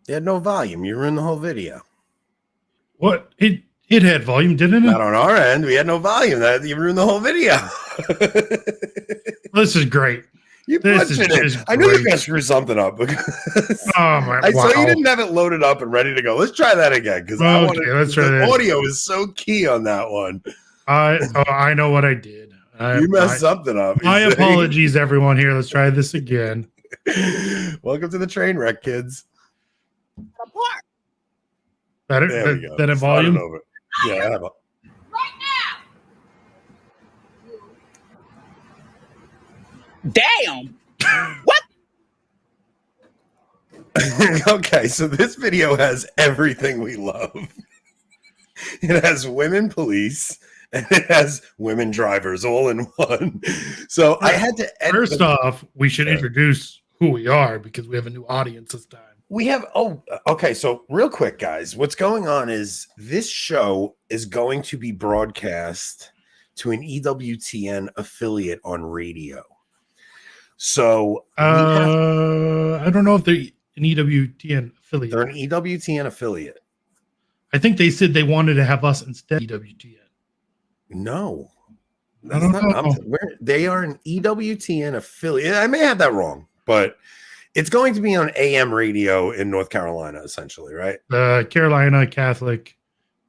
It had no volume. You ruined the whole video. What? It had volume, didn't it? Not on our end. We had no volume. That you ruined the whole video. This is great. You This butchered is it. I knew you were great. going to screw something up because Oh my! I saw you wow. didn't have it loaded up and ready to go. Let's try that again because I Okay, wanted let's try the that. audio is so key on that one. I know what I did. You messed something up. My apologies, everyone. Here, let's try this again. Welcome to the train wreck, kids. Better There we go. than a Start it volume. over. Yeah, I have a. Damn. What? Okay, so this video has everything we love. It has women police and it has women drivers all in one. So I had to First off, we should introduce who we are because we have a new audience this time. We have okay, so real quick, guys, what's going on is this show is going to be broadcast to an EWTN affiliate on radio. So I don't know if they're an EWTN affiliate. They're an EWTN affiliate. I think they said they wanted to have us instead of EWTN. No. I don't know. They are an EWTN affiliate. I may have that wrong, but it's going to be on AM radio in North Carolina, essentially, right? The Carolina Catholic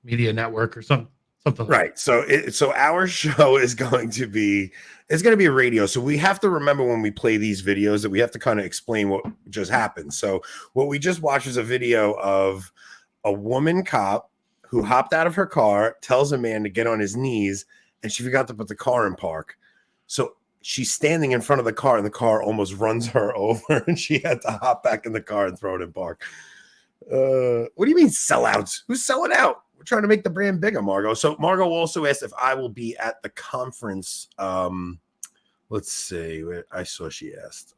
Media Network or something like right. that. So our show is going to be radio. So we have to remember when we play these videos that we have to kind of explain what just happened. So what we just watched is a video of a woman cop who hopped out of her car, tells a man to get on his knees, and she forgot to put the car in park. So she's standing in front of the car and the car almost runs her over and she had to hop back in the car and throw it in park. What do you mean sellouts? Who's selling out? We're trying to make the brand bigger, Margot. So Margot also asked if I will be at the conference. Let's see. I saw she asked.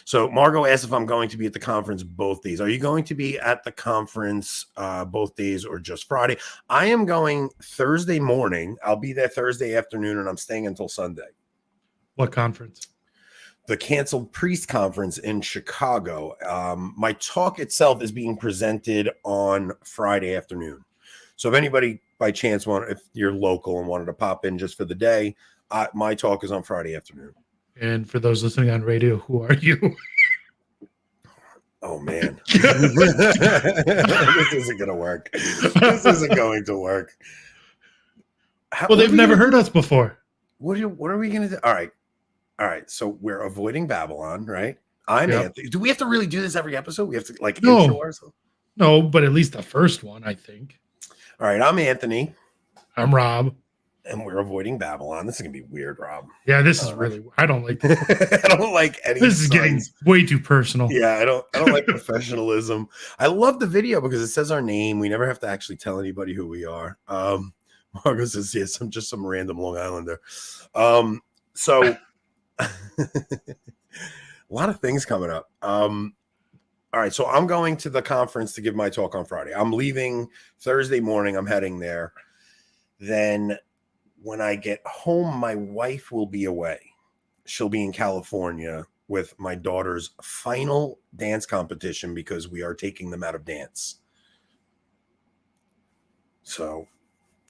So Margot asked if I'm going to be at the conference both days. Are you going to be at the conference both days or just Friday? I am going Thursday morning. I'll be there Thursday afternoon, and I'm staying until Sunday. What conference? The Canceled Priest Conference in Chicago. My talk itself is being presented on Friday afternoon. So if anybody by chance if you're local and wanted to pop in just for the day, my talk is on Friday afternoon. And for those listening on radio, who are you? Oh, man. This isn't going to work. This isn't going to work. Well, they've never heard us before. What are we going to do? All right. So we're avoiding Babylon, right? I'm Anthony. Do we have to really do this every episode? We have to intro ourselves? No, but at least the first one, I think. All right. I'm Anthony. I'm Rob. And we're avoiding Babylon. This is gonna be weird, Rob. Yeah, this is really. I don't like. I don't like any. This is getting way too personal. Yeah, I don't like professionalism. I love the video because it says our name. We never have to actually tell anybody who we are. Margo says, "Yes, I'm just some random Long Islander." So a lot of things coming up. All right, so I'm going to the conference to give my talk on Friday. I'm leaving Thursday morning. I'm heading there. Then when I get home, my wife will be away. She'll be in California with my daughter's final dance competition because we are taking them out of dance. So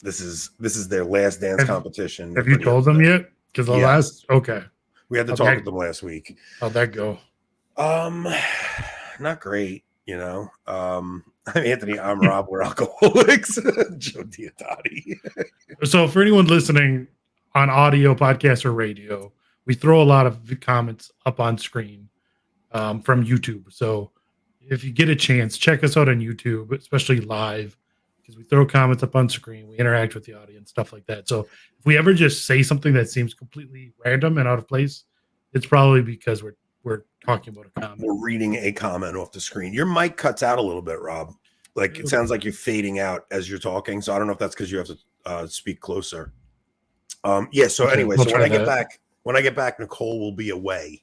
this is their last dance competition. Have you told them yet? Because the last we had to talk with them last week. How'd that go? Not great, you know. I'm Anthony. I'm Rob. We're alcoholics. Joe Diodati. So for anyone listening on audio, podcast, or radio, we throw a lot of comments up on screen from YouTube. So if you get a chance, check us out on YouTube, especially live, because we throw comments up on screen. We interact with the audience, stuff like that. So if we ever just say something that seems completely random and out of place, it's probably because we're talking about a comment. We're reading a comment off the screen. Your mic cuts out a little bit, Rob. Like it sounds like you're fading out as you're talking. So I don't know if that's because you have to speak closer. So anyway, so when I get back, Nicole will be away,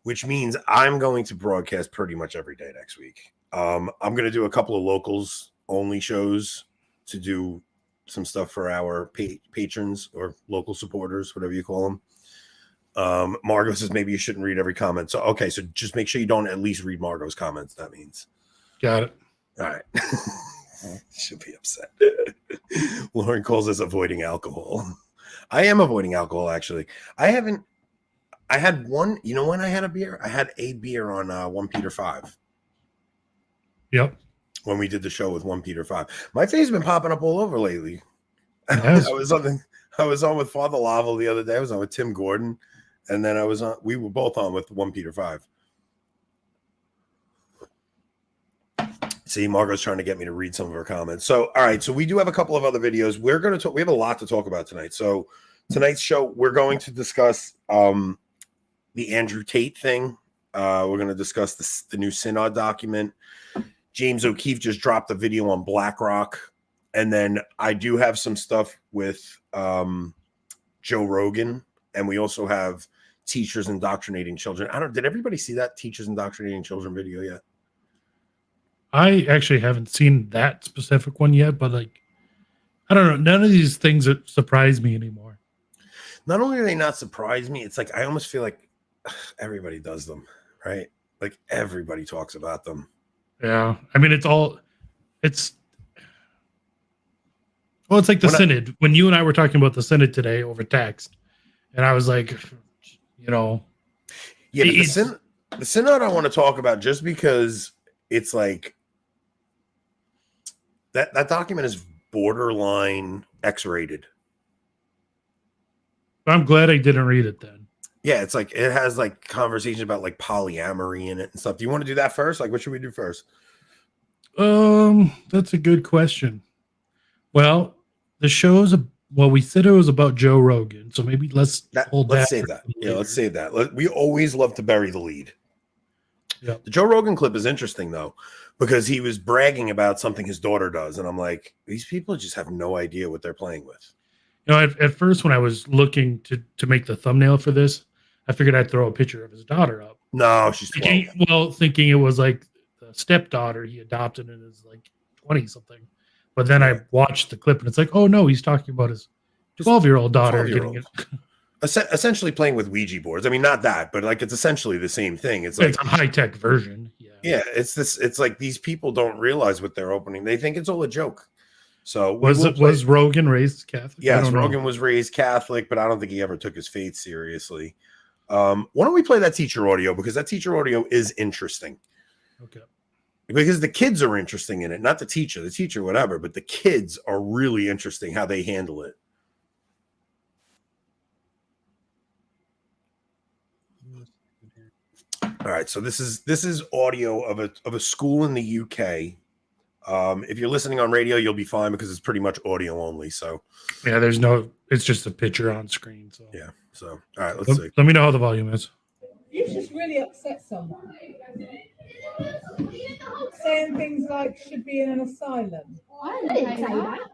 which means I'm going to broadcast pretty much every day next week. I'm going to do a couple of locals only shows to do some stuff for our patrons or local supporters, whatever you call them. Margot says maybe you shouldn't read every comment. So okay, so just make sure you don't at least read Margot's comments. That means. Got it. All right. She'll be upset. Lauren calls us avoiding alcohol. I am avoiding alcohol, actually. I had one, you know when I had a beer? I had a beer on 1 Peter 5. Yep. When we did the show with 1 Peter 5. My face has been popping up all over lately. Yes. I was on with Father Laval the other day. I was on with Tim Gordon. And then we were both on with 1 Peter 5. See, Margot's trying to get me to read some of her comments. So, all right. So we do have a couple of other videos. We're going to talk. We have a lot to talk about tonight. So tonight's show, we're going to discuss the Andrew Tate thing. We're going to discuss the new Synod document. James O'Keefe just dropped a video on BlackRock. And then I do have some stuff with Joe Rogan. And we also have teachers indoctrinating children. Did everybody see that teachers indoctrinating children video yet? I actually haven't seen that specific one yet, but like, I don't know. None of these things that surprise me anymore. Not only do they not surprise me, it's like I almost feel like everybody does them, right? Like everybody talks about them. Yeah. I mean, it's like the Synod. When you and I were talking about the Synod today over text, and I was like, Yeah, the Synod I want to talk about just because it's like that document is borderline X-rated. I'm glad I didn't read it then. Yeah, it's like it has like conversations about like polyamory in it and stuff. Do you want to do that first? Like, what should we do first? That's a good question. Well, we said it was about Joe Rogan, so maybe let's save that. Yeah, let's save that. We always love to bury the lead. Yep. The Joe Rogan clip is interesting though, because he was bragging about something his daughter does, and I'm like, these people just have no idea what they're playing with. At first when I was looking to make the thumbnail for this, I figured I'd throw a picture of his daughter up. No, she's 12. Thinking it was like the stepdaughter he adopted and is like 20 something. But then I watched the clip and it's like, oh no, he's talking about his 12-year-old daughter getting it. Essentially playing with Ouija boards. I mean, not that, but like it's essentially the same thing. It's like it's a high-tech version. Yeah, it's like these people don't realize what they're opening. They think it's all a joke. So was Rogan raised Catholic? Yes, Rogan was raised Catholic, but I don't think he ever took his faith seriously. Why don't we play that teacher audio, because that teacher audio is interesting. Okay. Because the kids are interesting in it, not the teacher, whatever, but the kids are really interesting how they handle it. All right, so this is audio of a school in the UK. If you're listening on radio, you'll be fine because it's pretty much audio only. So yeah, it's just a picture on screen. So yeah. So all right, let's see. Let me know how the volume is. You've just really upset someone. Saying things like should be in an asylum. I didn't say that.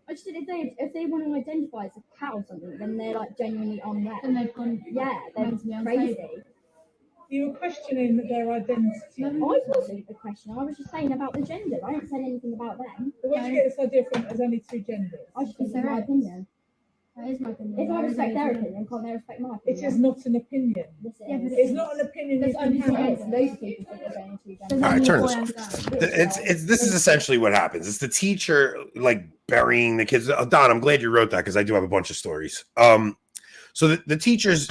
I just said if they want to identify as a cat or something, then they're like genuinely on that. And they've gone. Yeah, they're crazy. You were questioning their identity. I wasn't a question. I was just saying about the gender. I didn't say anything about them. But where do you get this idea from? There's only two genders. I just think it's my opinion. That is my opinion. If I respect their opinion, can't they respect my It opinion? is not an opinion. It's not an opinion. There's only two genders. have. Those people think there's only two genders. All right, turn this off. This is essentially what happens. It's the teacher like burying the kids. Don, I'm glad you wrote that because I do have a bunch of stories. So the teacher's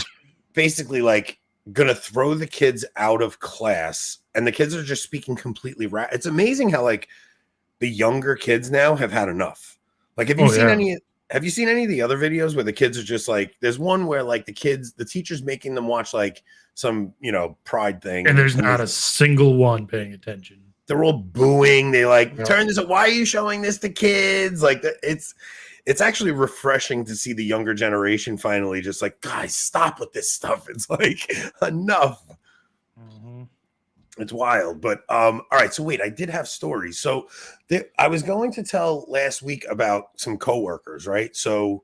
basically like gonna throw the kids out of class, and the kids are just speaking completely it's amazing how like the younger kids now have had enough. Like, have you seen any of the other videos where the kids are just like, there's one where like the teacher's making them watch like some, pride thing, and there's not a single one paying attention. They're all booing. They like turn this. Why are you showing this to kids? Like it's actually refreshing to see the younger generation finally just like, guys, stop with this stuff. It's like enough. Mm-hmm. It's wild. But all right. So wait, I did have stories. So I was going to tell last week about some coworkers, right? So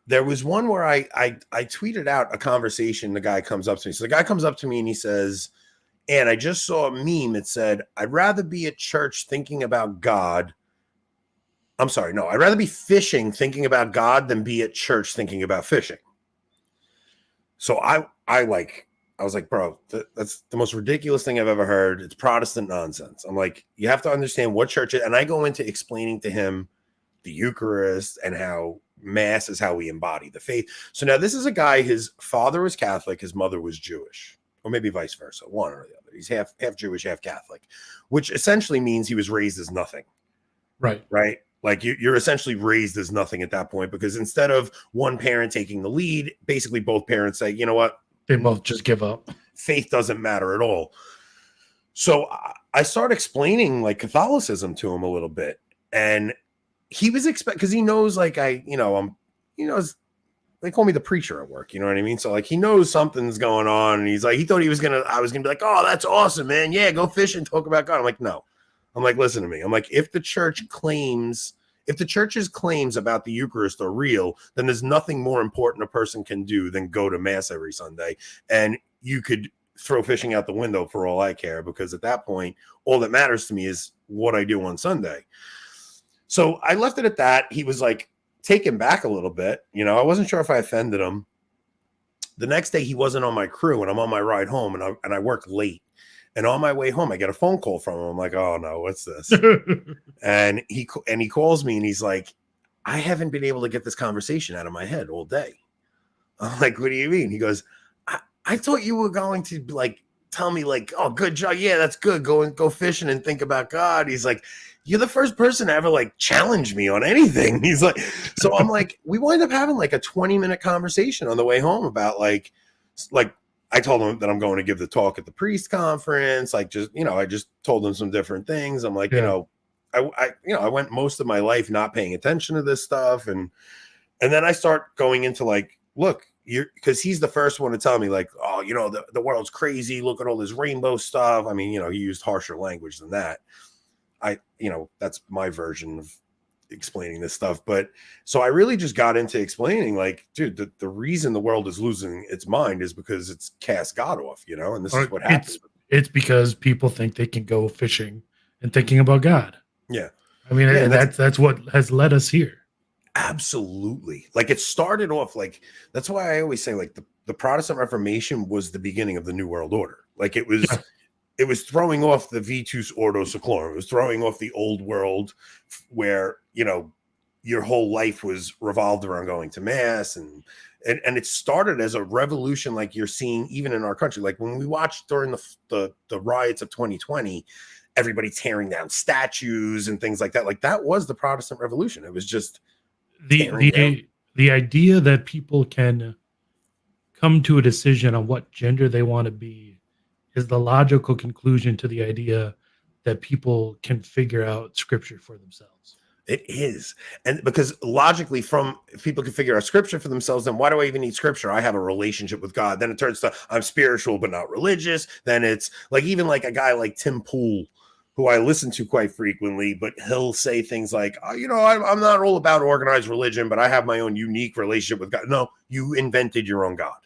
there was one where I tweeted out a conversation. The guy comes up to me. So the guy comes up to me and he says, and I just saw a meme that said, I'd rather be at church thinking about God. I'm sorry. No, I'd rather be fishing thinking about God than be at church thinking about fishing. So I was like, bro, that's the most ridiculous thing I've ever heard. It's Protestant nonsense. I'm like, you have to understand what church is. And I go into explaining to him the Eucharist and how Mass is how we embody the faith. So now this is a guy, his father was Catholic, his mother was Jewish, or maybe vice versa, one or the other. He's half Jewish, half Catholic, which essentially means he was raised as nothing. Right. Right. Like you're essentially raised as nothing at that point, because instead of one parent taking the lead, basically both parents say, you know what? They both just give up. Faith doesn't matter at all. So I started explaining like Catholicism to him a little bit, and he was because he knows like they call me the preacher at work, you know what I mean? So like he knows something's going on, and he's like, he thought I was gonna be like, oh, that's awesome, man. Yeah, go fish and talk about God. I'm like, no. I'm like, listen to me. I'm like, if the church's claims about the Eucharist are real, then there's nothing more important a person can do than go to Mass every Sunday. And you could throw fishing out the window for all I care, because at that point, all that matters to me is what I do on Sunday. So I left it at that. He was like taken back a little bit. You know, I wasn't sure if I offended him. The next day he wasn't on my crew, and I'm on my ride home, and I work late. And on my way home, I get a phone call from him. I'm like, oh no, what's this? and he calls me, and he's like, I haven't been able to get this conversation out of my head all day. I'm like, what do you mean? He goes, I thought you were going to like tell me like, oh, good job. Yeah, that's good. Go fishing and think about God. He's like, you're the first person to ever like challenge me on anything. He's like, so I'm like, we wind up having like a 20-minute conversation on the way home about like I told him that I'm going to give the talk at the priest conference. Like, just, I just told him some different things. I'm like, I went most of my life not paying attention to this stuff. And then I start going into like, look, because he's the first one to tell me like, oh, the world's crazy. Look at all this rainbow stuff. I mean, he used harsher language than that. That's my version of explaining this stuff. But so I really just got into explaining like, dude, the reason the world is losing its mind is because it's cast God off, and this is what happens. It's because people think they can go fishing and thinking about God. Yeah. I mean, that's what has led us here. Absolutely. Like it started off like, that's why I always say like the Protestant Reformation was the beginning of the New World Order. Like it was throwing off the Vitus Ordo Seclorum. It was throwing off the old world where, your whole life was revolved around going to Mass, and it started as a revolution like you're seeing even in our country. Like when we watched during the riots of 2020, everybody tearing down statues and things like that. Like that was the Protestant Revolution. It was just the idea that people can come to a decision on what gender they want to be is the logical conclusion to the idea that people can figure out Scripture for themselves. It is. And because logically, if people can figure out Scripture for themselves, then why do I even need Scripture? I have a relationship with God. Then it turns to I'm spiritual but not religious. Then it's like even like a guy like Tim Pool, who I listen to quite frequently, but he'll say things like, I'm not all about organized religion, but I have my own unique relationship with God. No, you invented your own God.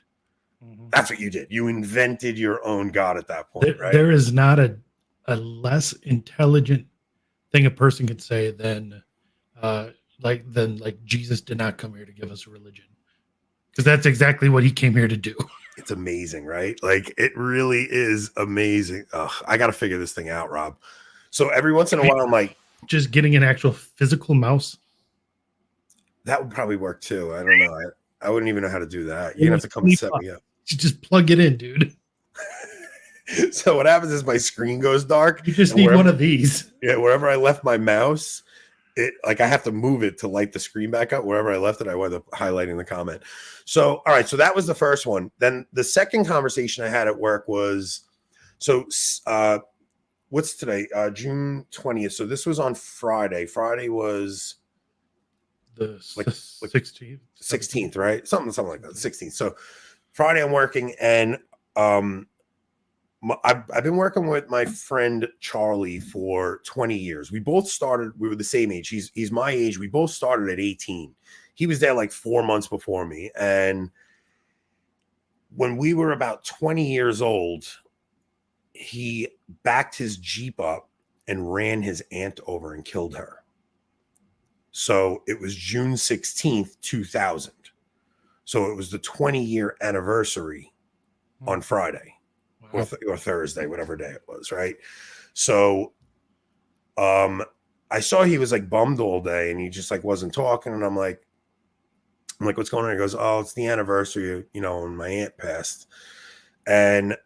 Mm-hmm. That's what you did. You invented your own God at that point, right? There is not a less intelligent thing a person could say than Jesus did not come here to give us a religion, because that's exactly what he came here to do. It's amazing, right? Like it really is amazing. I got to figure this thing out, Rob. So every once in a while, I'm like, just getting an actual physical mouse. That would probably work too. I don't know. I wouldn't even know how to do that. You're gonna have to come and set me up. You just plug it in, dude. So what happens is my screen goes dark. You just need one of these. Yeah, wherever I left my mouse, I have to move it to light the screen back up. Wherever I left it, I wound up highlighting the comment. So, all right. So that was the first one. Then the second conversation I had at work was, what's today? June 20th. So this was on Friday. Friday was the 16th. 16th, right? Something like that. 16th. So Friday I'm working, and I've been working with my friend Charlie for 20 years. We both started, we were the same age. He's my age. We both started at 18. He was there like 4 months before me. And when we were about 20 years old, he backed his Jeep up and ran his aunt over and killed her. So it was June 16th, 2000. So it was the 20-year anniversary on Friday Wow. or Thursday, whatever day it was, right? So I saw he was like bummed all day and he just like wasn't talking. And I'm like, what's going on? He goes, oh, it's the anniversary, you know, when my aunt passed. And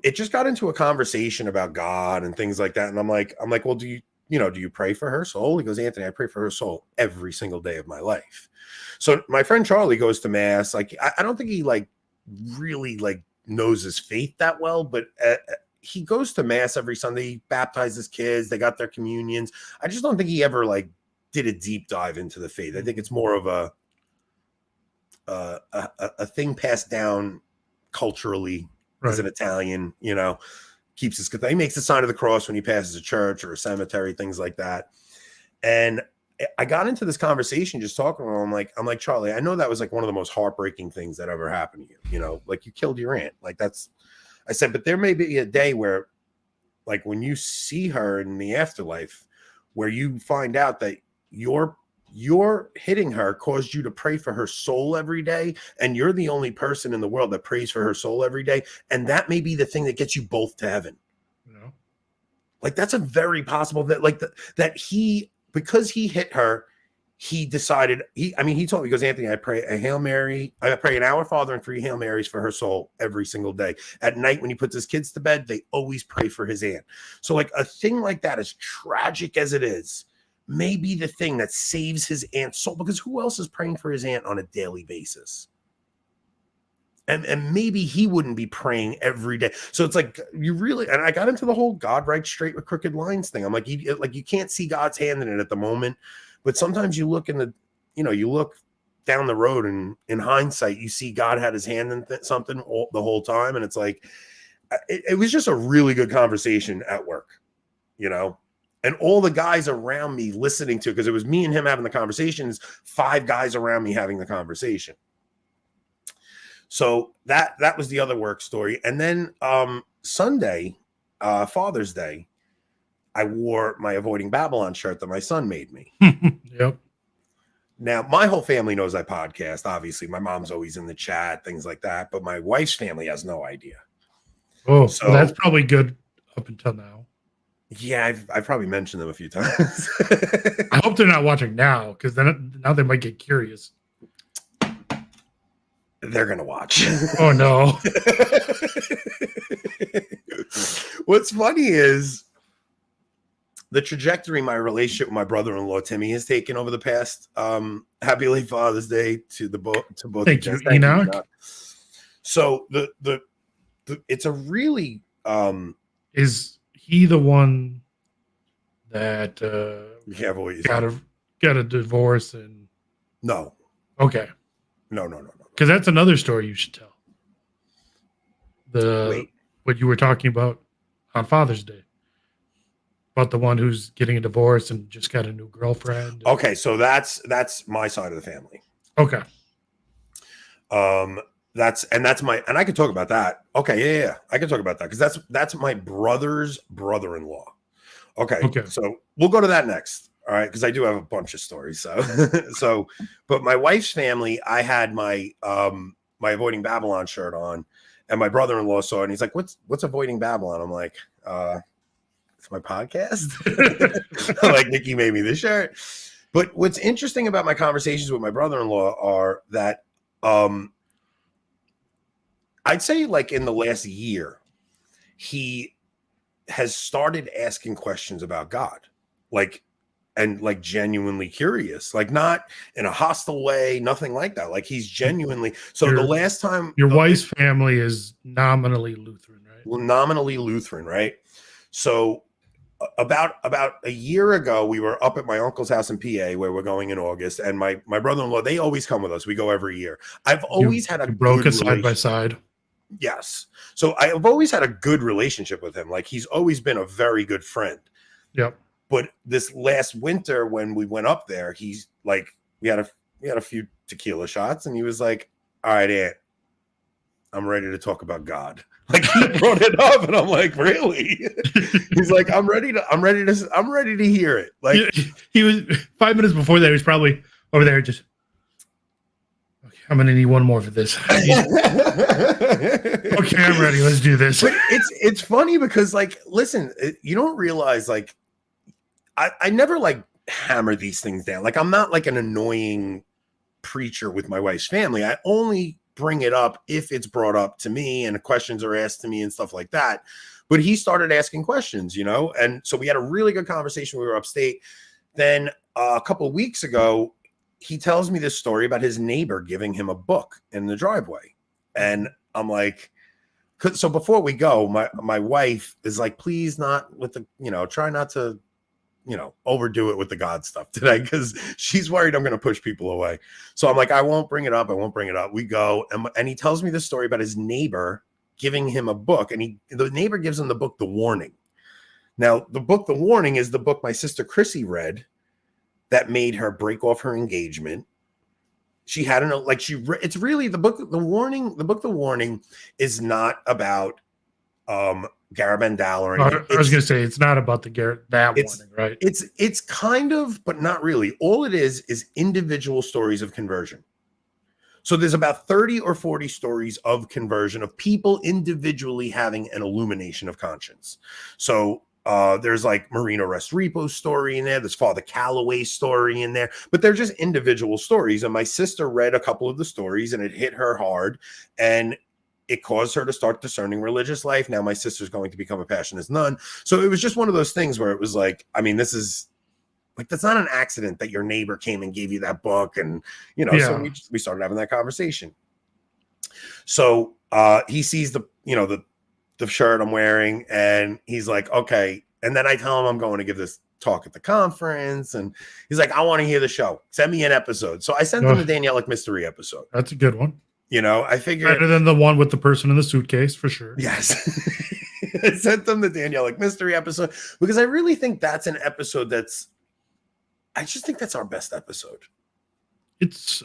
it just got into a conversation about God and things like that. And I'm like, well, do you pray for her soul? He goes, Anthony, I pray for her soul every single day of my life. So my friend Charlie goes to mass. Like, I don't think he like really like knows his faith that well, but he goes to mass every Sunday. He baptizes kids. They got their communions. I just don't think he ever like did a deep dive into the faith. I think it's more of a thing passed down culturally. As an Italian, you know, keeps his, he makes the sign of the cross when he passes a church or a cemetery, things like that. And I got into this conversation just talking to him. I'm like, Charlie, I know that was like one of the most heartbreaking things that ever happened to you. You know, like you killed your aunt. Like I said, but there may be a day where, like, when you see her in the afterlife, where you find out that your hitting her caused you to pray for her soul every day, and you're the only person in the world that prays for her soul every day, and that may be the thing that gets you both to heaven. You know? Like, that's a very possible that, like, that he, because he hit her, he decided, he told me, he goes, Anthony, I pray a Hail Mary, I pray an Our Father and 3 Hail Marys for her soul every single day. At night when he puts his kids to bed, they always pray for his aunt. So like a thing like that, as tragic as it is, may be the thing that saves his aunt's soul, because who else is praying for his aunt on a daily basis? And maybe he wouldn't be praying every day. So it's like, you really, and I got into the whole God writes straight with crooked lines thing. I'm like, you can't see God's hand in it at the moment, but sometimes you look you look down the road, and in hindsight, you see God had his hand in something the whole time. And it's like, it was just a really good conversation at work, you know? And all the guys around me listening to it, because it was me and him having the conversations, 5 guys around me having the conversation. So that was the other work story. And then Sunday, Father's Day, I wore my Avoiding Babylon shirt that my son made me. Yep. Now, my whole family knows I podcast. Obviously, my mom's always in the chat, things like that. But my wife's family has no idea. Oh, so well, that's probably good up until now. Yeah, I've probably mentioned them a few times. I hope they're not watching now, because then now they might get curious. They're gonna watch. Oh no. What's funny is the trajectory my relationship with my brother-in-law Timmy has taken over the past. Happy late Father's Day to both. Thank you, Enoch. So the it's a really is he the one that got a divorce and no. Okay. No. Because that's another story you should tell. What you were talking about on Father's Day. About the one who's getting a divorce and just got a new girlfriend. Okay, so that's my side of the family. Okay. That's my, and I can talk about that. Okay, yeah. I can talk about that because that's my brother's brother-in-law. Okay. So we'll go to that next. All right, because I do have a bunch of stories. So but my wife's family, I had my my Avoiding Babylon shirt on, and my brother-in-law saw it, and he's like, "What's Avoiding Babylon?" I'm like, "It's my podcast." Like, Nikki made me this shirt. But what's interesting about my conversations with my brother-in-law are that I'd say like in the last year, he has started asking questions about God, and genuinely curious, like not in a hostile way, nothing like that. Like he's genuinely. So the last time your wife's family is nominally Lutheran, right? Well, nominally Lutheran, right? So about a year ago, we were up at my uncle's house in PA where we're going in August, and my brother-in-law, they always come with us. We go every year. I've always had a broken side by side. Yes. So I've always had a good relationship with him. Like he's always been a very good friend. Yep. But this last winter when we went up there, he's like, we had a few tequila shots, and he was like, "All right, Aunt, I'm ready to talk about God." Like he brought it up, and I'm like, "Really?" He's like, I'm ready to hear it. Like he was 5 minutes before that, he was probably over there just, okay, I'm gonna need one more for this. Okay, I'm ready. Let's do this. But it's funny because, like, listen, you don't realize, like, I never like hammer these things down. Like, I'm not like an annoying preacher with my wife's family. I only bring it up if it's brought up to me and questions are asked to me and stuff like that. But he started asking questions, you know, and so we had a really good conversation. We were upstate. Then a couple of weeks ago, he tells me this story about his neighbor giving him a book in the driveway. And I'm like, so before we go, my wife is like, please not with the, you know, try not to, you know, overdo it with the God stuff today, because she's worried I'm going to push people away. So I'm like, I won't bring it up. I won't bring it up. We go, and he tells me this story about his neighbor giving him a book, and the neighbor gives him the book, The Warning. Now, the book, The Warning, is the book my sister Chrissy read that made her break off her engagement. She had it's really the book, The Warning. The book, The Warning, is not about Garabandal or anything. I was going to say, it's not about that warning, right? It's kind of, but not really. All it is individual stories of conversion. So there's about 30 or 40 stories of conversion of people individually having an illumination of conscience. So there's like Marino Restrepo's story in there. There's Father Calloway's story in there, but they're just individual stories. And my sister read a couple of the stories and it hit her hard, and it caused her to start discerning religious life. Now my sister's going to become a passionist nun. So it was just one of those things where it was like, I mean, this is like, that's not an accident that your neighbor came and gave you that book. And, you know, so we started having that conversation. So he sees the shirt I'm wearing, and he's like, okay. And then I tell him I'm going to give this talk at the conference, and he's like, I want to hear the show. Send me an episode. So I sent him the Danielic Mystery episode. That's a good one. You know, I figured better than the one with the person in the suitcase, for sure. Yes. I sent them the Danielic Mystery episode because I really think that's an episode I just think that's our best episode. It's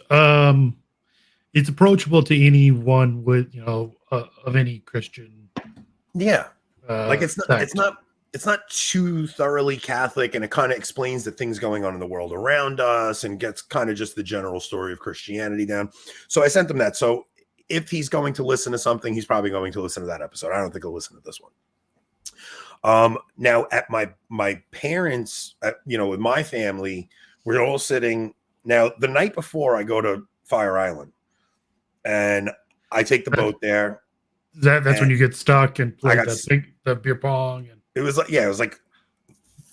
approachable to anyone with, you know, of any Christian. Yeah. Like it's not too thoroughly Catholic, and it kind of explains the things going on in the world around us and gets kind of just the general story of Christianity down. So I sent him that. So if he's going to listen to something, he's probably going to listen to that episode. I don't think he'll listen to this one. Now at my parents, with my family, we're all sitting. Now the night before I go to Fire Island and I take the boat there. That's when you get stuck and play the beer pong. And it was like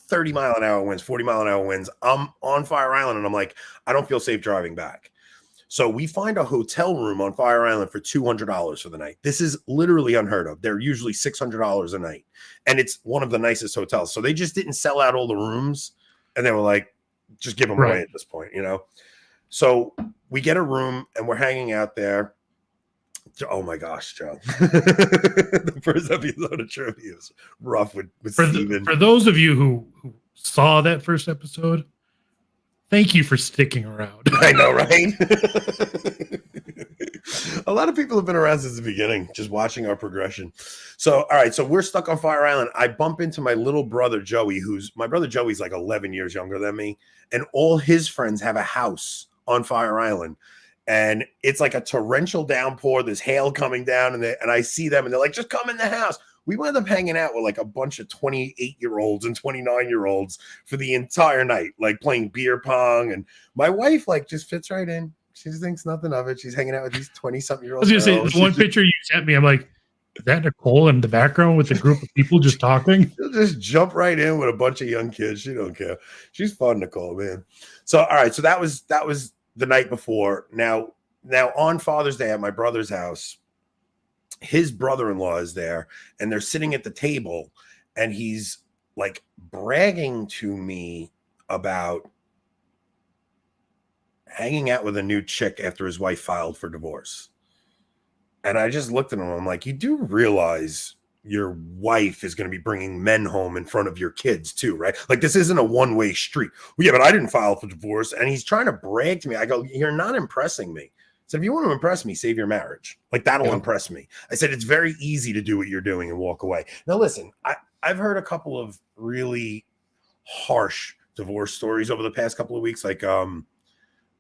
30-mile-an-hour winds, 40-mile-an-hour winds. I'm on Fire Island and I'm like, I don't feel safe driving back. So we find a hotel room on Fire Island for $200 for the night. This is literally unheard of. They're usually $600 a night. And it's one of the nicest hotels. So they just didn't sell out all the rooms. And they were like, just give them away at this point, you know? So we get a room and we're hanging out there. Oh my gosh, Joe. The first episode of Trivia was rough with Steven. For those of you who saw that first episode, thank you for sticking around. I know, right? A lot of people have been around since the beginning, just watching our progression. So, all right, so we're stuck on Fire Island. I bump into my little brother, Joey, my brother Joey's like 11 years younger than me, and all his friends have a house on Fire Island. And it's like a torrential downpour. There's hail coming down, and I see them, and they're like, just come in the house. We wound up hanging out with like a bunch of 28-year-olds and 29-year-olds for the entire night, like playing beer pong. And my wife like just fits right in. She just thinks nothing of it. She's hanging out with these 20-something-year-olds. I was going to say, the one picture you sent me, I'm like, is that Nicole in the background with a group of people just talking? She'll just jump right in with a bunch of young kids. She don't care. She's fun, Nicole, man. So, all right. So that was the night before. Now on Father's Day at my brother's house, his brother-in-law is there, and they're sitting at the table, and he's like bragging to me about hanging out with a new chick after his wife filed for divorce. And I just looked at him. I'm like, you do realize your wife is going to be bringing men home in front of your kids too, right? Like, this isn't a one-way street. Well, yeah, but I didn't file for divorce. And he's trying to brag to me. I go, you're not impressing me. So if you want to impress me, save your marriage. Like, that'll impress me. I said, it's very easy to do what you're doing and walk away. Now, listen, I've heard a couple of really harsh divorce stories over the past couple of weeks. Like,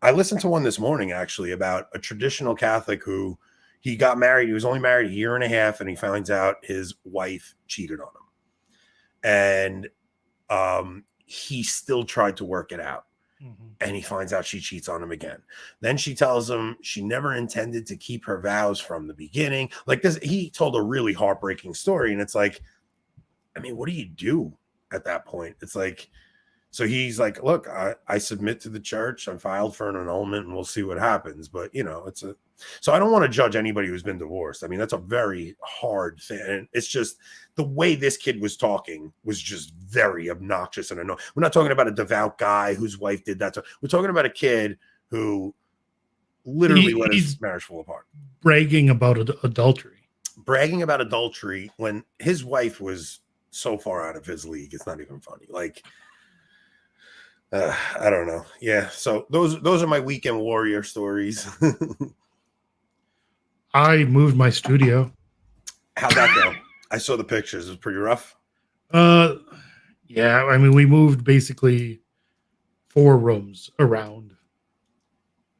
I listened to one this morning actually about a traditional Catholic who he got married. He was only married a year and a half, and he finds out his wife cheated on him, and he still tried to work it out. And he finds out she cheats on him again. Then she tells him she never intended to keep her vows from the beginning. Like this, he told a really heartbreaking story. And it's like, I mean, what do you do at that point? It's like, so he's like, look, I submit to the church. I filed for an annulment and we'll see what happens. But, so I don't want to judge anybody who's been divorced. I mean, that's a very hard thing. And it's just the way this kid was talking was just very obnoxious and annoying. We're not talking about a devout guy whose wife did that. We're talking about a kid who literally let his marriage fall apart. Bragging about adultery. Bragging about adultery when his wife was so far out of his league. It's not even funny. Like, I don't know. Yeah. So those are my weekend warrior stories. I moved my studio. How'd that go? I saw the pictures. It was pretty rough. Yeah. I mean, we moved basically 4 rooms around.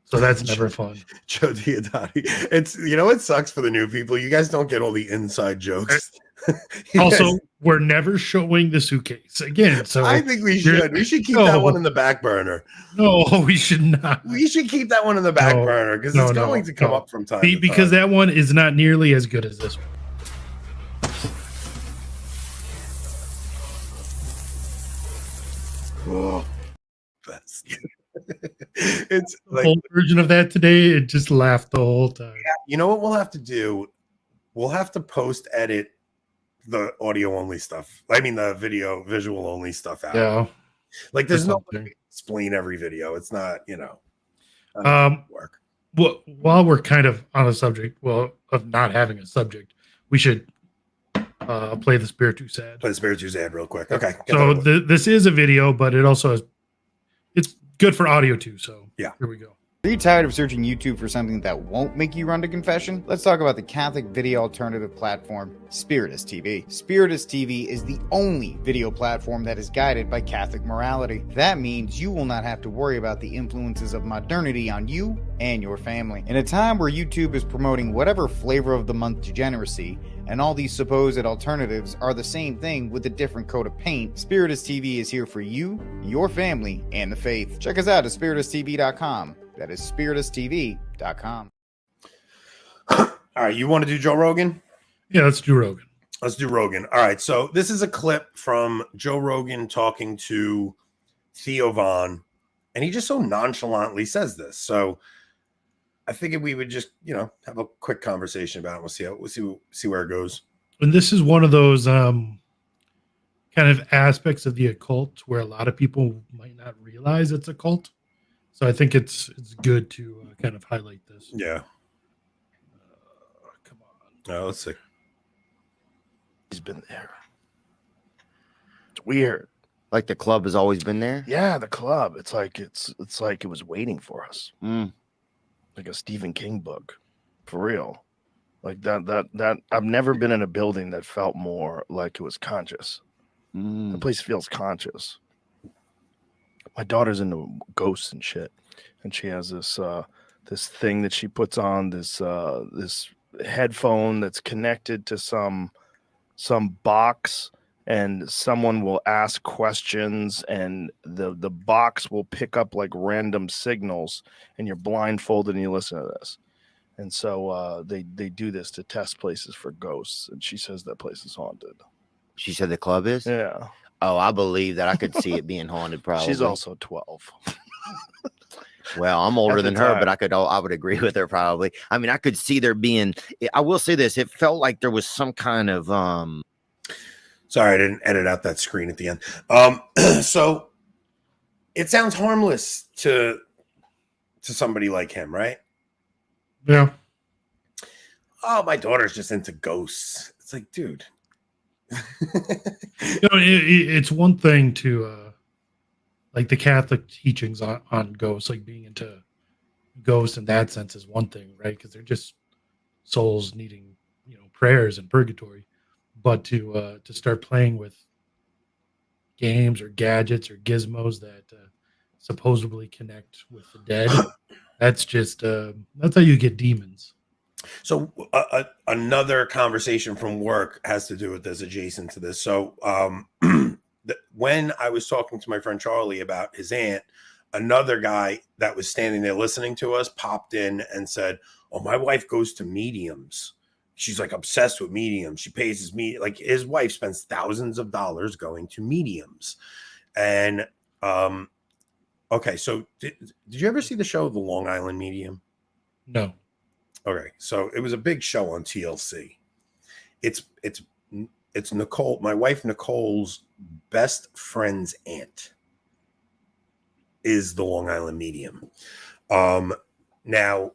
So that's never fun. Joe Diodati. It's, it sucks for the new people. You guys don't get all the inside jokes. Also, we're never showing the suitcase again. So I think we should. We should keep that one in the back burner. No, we should not. We should keep that one in the back burner because it's going to come up from time to time. Because that one is not nearly as good as this one. Oh, best. It's the whole version of that today. It just laughed the whole time. Yeah, you know what we'll have to do? We'll have to post edit the audio only stuff. I mean, the visual only stuff out. Yeah. Like there's no way to explain every video. It's not, work. Well, while we're kind of on a subject, of not having a subject, we should play the Spiritu Sad. Play the Spiritu Sad real quick. Okay. So this is a video, but it also it's good for audio too. So yeah, here we go. Are you tired of searching YouTube for something that won't make you run to confession? Let's talk about the Catholic video alternative platform, Spiritus TV. Spiritus TV is the only video platform that is guided by Catholic morality. That means you will not have to worry about the influences of modernity on you and your family. In a time where YouTube is promoting whatever flavor of the month degeneracy, and all these supposed alternatives are the same thing with a different coat of paint, Spiritus TV is here for you, your family, and the faith. Check us out at spiritustv.com. That is spiritustv.com. All right, you want to do Joe Rogan? Yeah, let's do Rogan. Let's do Rogan. All right, so this is a clip from Joe Rogan talking to Theo Von, and he just so nonchalantly says this. So I figured we would just, have a quick conversation about it. We'll see where it goes. And this is one of those kind of aspects of the occult where a lot of people might not realize it's a cult. So I think it's good to kind of highlight this. Yeah. Come on. Oh, let's see. He's been there. It's weird. Like the club has always been there? Yeah, the club. It's like it was waiting for us. Mm. Like a Stephen King book. For real. Like that I've never been in a building that felt more like it was conscious. The place feels conscious. My daughter's into ghosts and shit, and she has this this thing that she puts on, this headphone that's connected to some box, and someone will ask questions, and the box will pick up like random signals, and you're blindfolded and you listen to this. And so they do this to test places for ghosts, and she says that place is haunted. She said the club is? Yeah. Oh, I believe that. I could see it being haunted probably. She's also 12. Well, I'm older than her, time. but I would agree with her probably. I mean, I could see there being, I will say this, it felt like there was some kind of Sorry, I didn't edit out that screen at the end. So it sounds harmless to somebody like him, right? Yeah. Oh, my daughter's just into ghosts. It's like, dude. It's one thing to like the Catholic teachings on ghosts, like being into ghosts in that sense is one thing, right? Because they're just souls needing, prayers and purgatory. But to start playing with games or gadgets or gizmos that supposedly connect with the dead. That's just that's how you get demons. So another conversation from work has to do with this, adjacent to this. So when I was talking to my friend Charlie about his aunt, another guy that was standing there listening to us popped in and said, "Oh, my wife goes to mediums. She's like obsessed with mediums. She pays his wife spends thousands of dollars going to mediums." And okay, so did you ever see the show The Long Island Medium? No. Okay, so it was a big show on TLC. It's Nicole, my wife Nicole's best friend's aunt is the Long Island Medium. Now,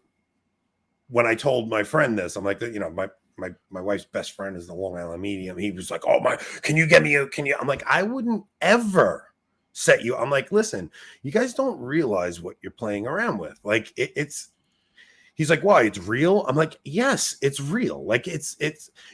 when I told my friend this, I'm like, my wife's best friend is the Long Island Medium. He was like, "Oh my, can you get me I'm like, I wouldn't ever set you. I'm like, listen, you guys don't realize what you're playing around with. Like it's. He's like, "Why? It's real?" I'm like, "Yes, it's real. Like it's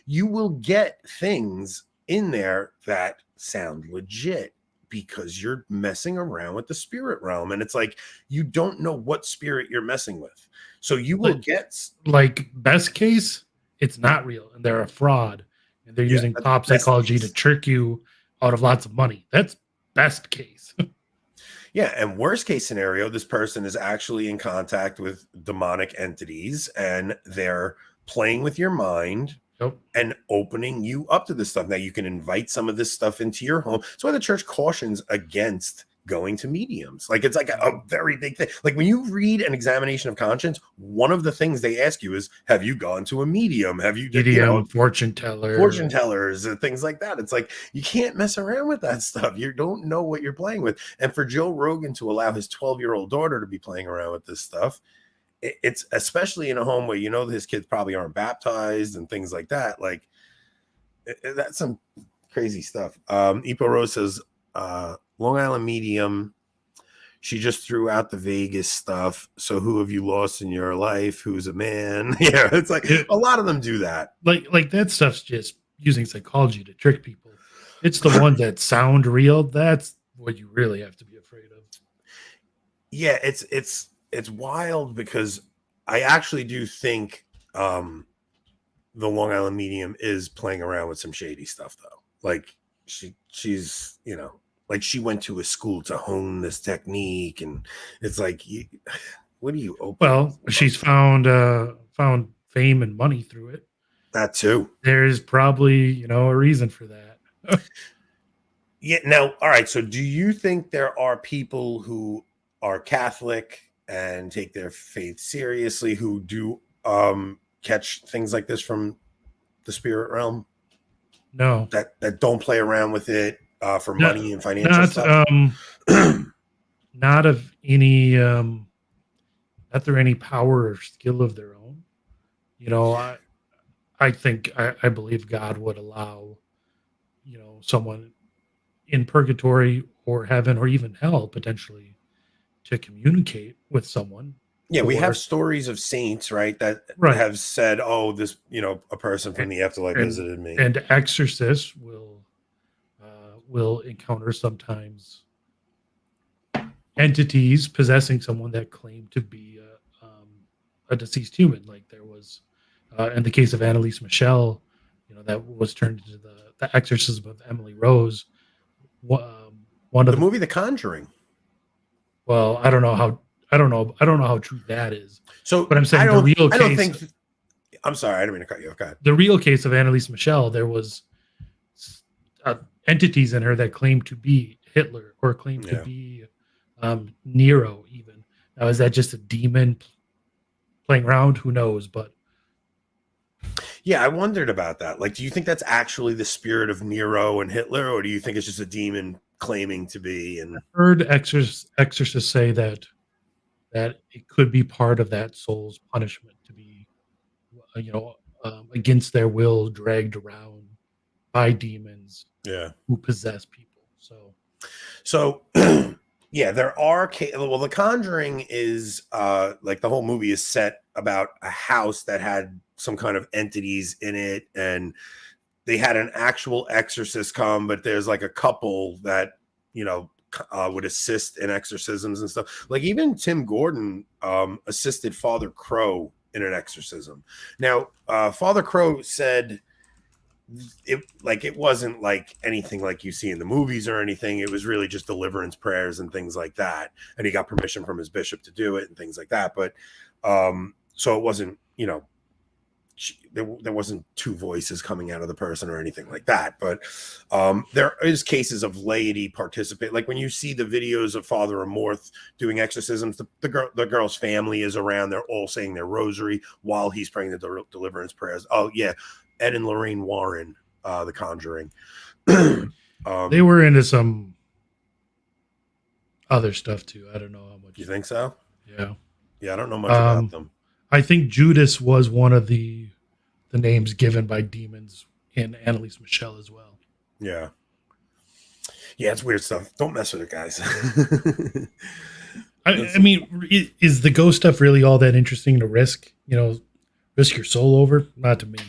you will get things in there that sound legit because you're messing around with the spirit realm, and it's like you don't know what spirit you're messing with. So you will get like best case, it's not real and they're a fraud and they're using pop psychology to trick you out of lots of money. That's best case." Yeah, and worst case scenario, this person is actually in contact with demonic entities and they're playing with your mind and opening you up to this stuff. Now you can invite some of this stuff into your home. That's why the church cautions against going to mediums. Like it's like a very big thing. Like when you read an examination of conscience, one of the things they ask you is, have you gone to a medium? Have you, fortune tellers, things like that. It's like, you can't mess around with that stuff. You don't know what you're playing with. And for Joe Rogan to allow his 12-year-old daughter to be playing around with this stuff, it's especially in a home where, his kids probably aren't baptized and things like that. Like that's some crazy stuff. Ipo Rose says, Long Island Medium, she just threw out the Vegas stuff. So who have you lost in your life? Who's a man? Yeah, it's like a lot of them do that. Like that stuff's just using psychology to trick people. It's the ones that sound real. That's what you really have to be afraid of. Yeah, it's wild because I actually do think the Long Island Medium is playing around with some shady stuff though. Like she's like she went to a school to hone this technique, and it's like, what do you open? Well, she's found fame and money through it. That too. There's probably a reason for that. Yeah. Now, all right. So, do you think there are people who are Catholic and take their faith seriously who do catch things like this from the spirit realm? No, that don't play around with it. For money and financial stuff? Not of any, not through any power or skill of their own. I think, I believe God would allow, someone in purgatory or heaven or even hell potentially to communicate with someone. Yeah, we have stories of saints, right, that have said, "Oh, this, a person from the afterlife visited me." And exorcists will encounter sometimes entities possessing someone that claimed to be a deceased human. Like there was in the case of Annalise Michel, that was turned into the exorcism of Emily Rose. One of the movie The Conjuring. Well, I don't know how true that is. So, but I'm saying the real case. I don't think. I'm sorry, I didn't mean to cut you off. God. The real case of Annalise Michel, there was entities in her that claimed to be Hitler or claimed to be Nero. Even now, is that just a demon playing around? Who knows? But yeah, I wondered about that. Like, do you think that's actually the spirit of Nero and Hitler, or do you think it's just a demon claiming to be? And I heard exorcists say that it could be part of that soul's punishment to be, against their will, dragged around by demons. Yeah, who possess people. So yeah, there are. Well, The Conjuring is like the whole movie is set about a house that had some kind of entities in it, and they had an actual exorcist come, but there's like a couple that would assist in exorcisms and stuff. Like even Tim Gordon assisted Father Crow in an exorcism. Now, Father Crow said it wasn't like anything like you see in the movies or anything. It was really just deliverance prayers and things like that. And he got permission from his bishop to do it and things like that. But so it wasn't, there wasn't two voices coming out of the person or anything like that. But there is cases of laity participate. Like when you see the videos of Father Amorth doing exorcisms, the girl's family is around. They're all saying their rosary while he's praying the deliverance prayers. Oh yeah. Ed and Lorraine Warren, The Conjuring. They were into some other stuff too. I don't know how much. You think so? Yeah. Yeah, I don't know much about them. I think Judas was one of the names given by demons in Annalise Michelle as well. Yeah. Yeah, it's weird stuff. Don't mess with it, guys. I mean, is the ghost stuff really all that interesting to risk? Risk your soul over? Not to me.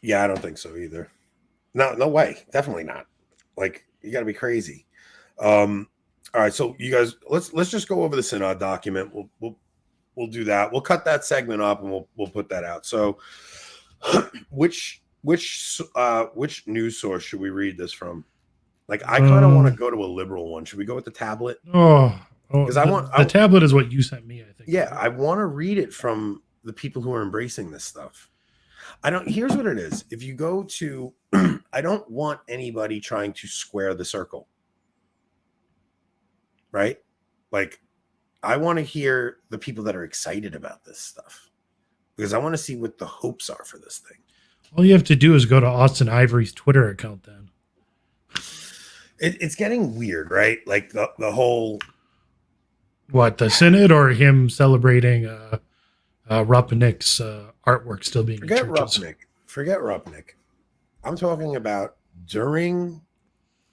Yeah, I don't think so either. No way. Definitely not. Like, you got to be crazy. All right, so you guys, let's just go over the synod document. We'll do that. We'll cut that segment up and we'll put that out. So, which news source should we read this from? Like, I kind of want to go to a liberal one. Should we go with the tablet? Because the tablet is what you sent me, I think. Yeah, I want to read it from the people who are embracing this stuff. Here's what it is. If you go to, I don't want anybody trying to square the circle. Right? Like, I want to hear the people that are excited about this stuff because I want to see what the hopes are for this thing. All you have to do is go to Austin Ivory's Twitter account then. It's getting weird, right? Like the whole... What, the synod or him celebrating Rupnick's artwork still being in churches? Forget Rupnick. I'm talking about during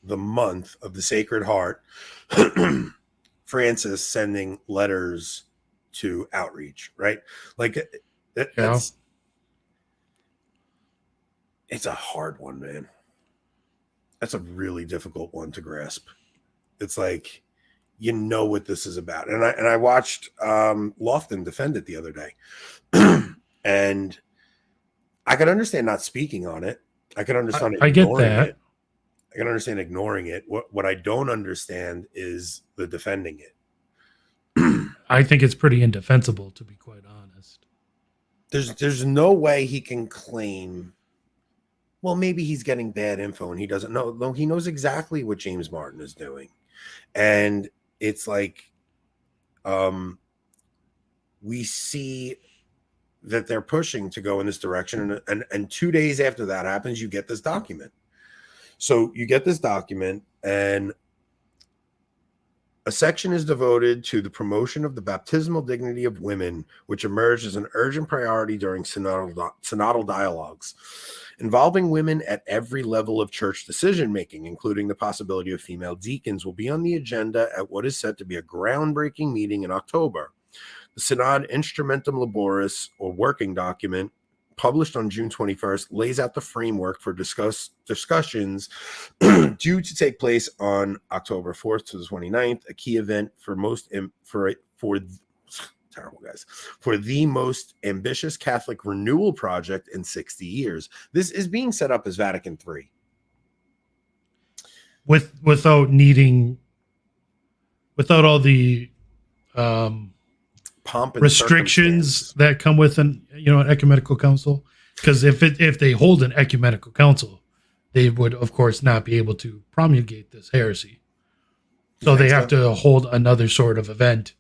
the month of the Sacred Heart, Francis sending letters to outreach, right? Like it's a hard one, man. That's a really difficult one to grasp. It's like, what this is about. And I watched Lofton defend it the other day. And I could understand not speaking on it. I could understand I get that. It. I can understand ignoring it. What I don't understand is the defending it. I think it's pretty indefensible, to be quite honest. There's no way he can claim, well, maybe he's getting bad info and he doesn't know. No, he knows exactly what James Martin is doing. And it's like we see that they're pushing to go in this direction. And 2 days after that happens, you get this document. So you get this document, and a section is devoted to the promotion of the baptismal dignity of women, which emerged as an urgent priority during synodal dialogues, involving women at every level of church decision-making, including the possibility of female deacons, will be on the agenda at what is said to be a groundbreaking meeting in October. The Synod Instrumentum Laboris, or working document, published on June 21st, lays out the framework for discussions due to take place on October 4th to the 29th, a key event for the most ambitious Catholic renewal project in 60 years. This is being set up as Vatican III. Without all the pomp and restrictions that come with an ecumenical council, because if they hold an ecumenical council, they would of course not be able to promulgate this heresy. So they have to hold another sort of event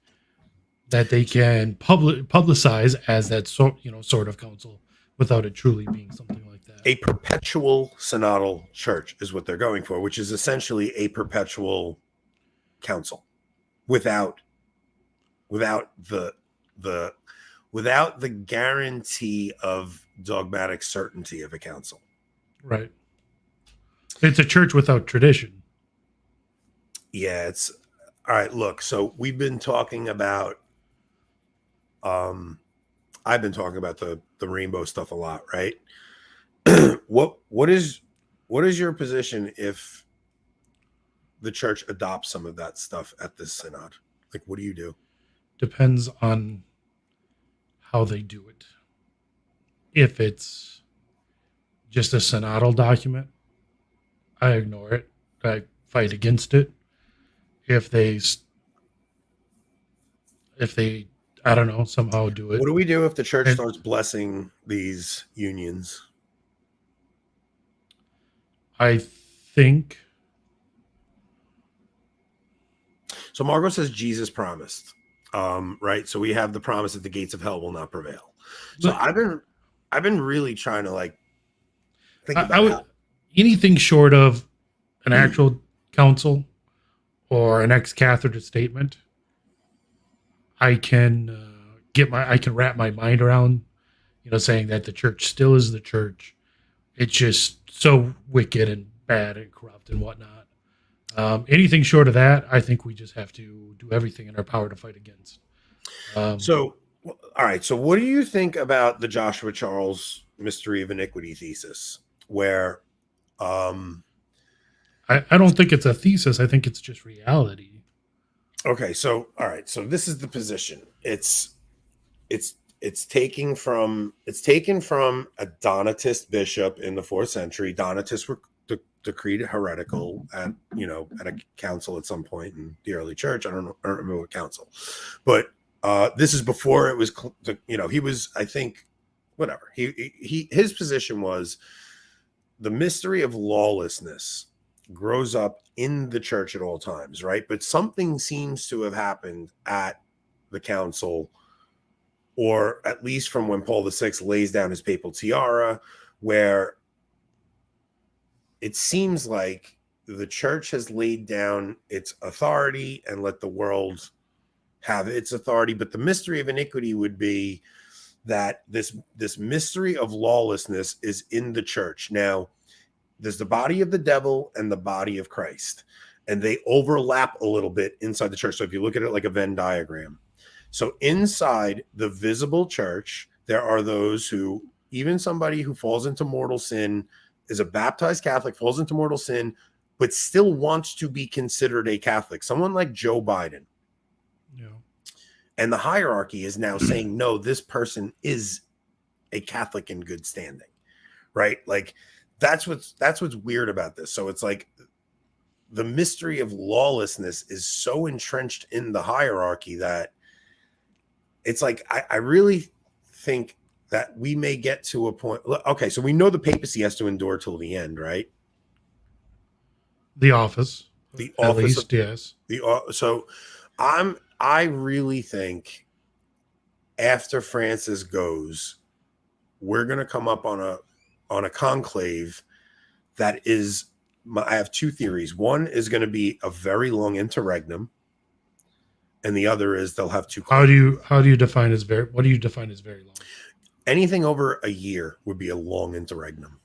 that they can publicize as that sort of council without it truly being something like that. A perpetual synodal church is what they're going for, which is essentially a perpetual council without the guarantee of dogmatic certainty of a council. Right. It's a church without tradition. Yeah, it's all right. Look, so we've been talking about I've been talking about the rainbow stuff a lot, right? What is your position if the church adopts some of that stuff at this synod? Like, what do you do? Depends on how they do it. If it's just a synodal document, I ignore it. I fight against it. If they, I don't know, somehow do it. What do we do if the church And- starts blessing these unions? I think. So Margot says Jesus promised, right? So we have the promise that the gates of hell will not prevail. So But- I've been really trying to like think about I would how, anything short of an actual council or an ex-cathedra statement. I can I can wrap my mind around, saying that the church still is the church. It's just so wicked and bad and corrupt and whatnot. Anything short of that, I think we just have to do everything in our power to fight against. so all right. So what do you think about the Joshua Charles mystery of iniquity thesis, where I don't think it's a thesis. I think it's just reality. okay, so all right, so this is the position. It's taken from a Donatist bishop in the 4th century. Donatists were decreed heretical at a council at some point in the early church. I don't remember what council, but this is before it was he was, I think, whatever. His position was the mystery of lawlessness grows up in the church at all times, right? But something seems to have happened at the council, or at least from when Paul VI lays down his papal tiara, where it seems like the church has laid down its authority and let the world have its authority. But the mystery of iniquity would be that this mystery of lawlessness is in the church. Now, there's the body of the devil and the body of Christ, and they overlap a little bit inside the church. So if you look at it like a Venn diagram, so inside the visible church, there are those who, even somebody who falls into mortal sin, is a baptized Catholic, falls into mortal sin, but still wants to be considered a Catholic. Someone like Joe Biden. Yeah. And the hierarchy is now saying, no, this person is a Catholic in good standing, right? Like that's what's weird about this. So it's like the mystery of lawlessness is so entrenched in the hierarchy that it's like, I really think that we may get to a point. Okay, so we know the papacy has to endure till the end, right? The office. The At office least, of, yes. so I really think after Francis goes, we're going to come up on a conclave that is, I have two theories. One is going to be a very long interregnum, and the other is they'll have two. How do you define as very? What do you define as very long? Anything over a year would be a long interregnum,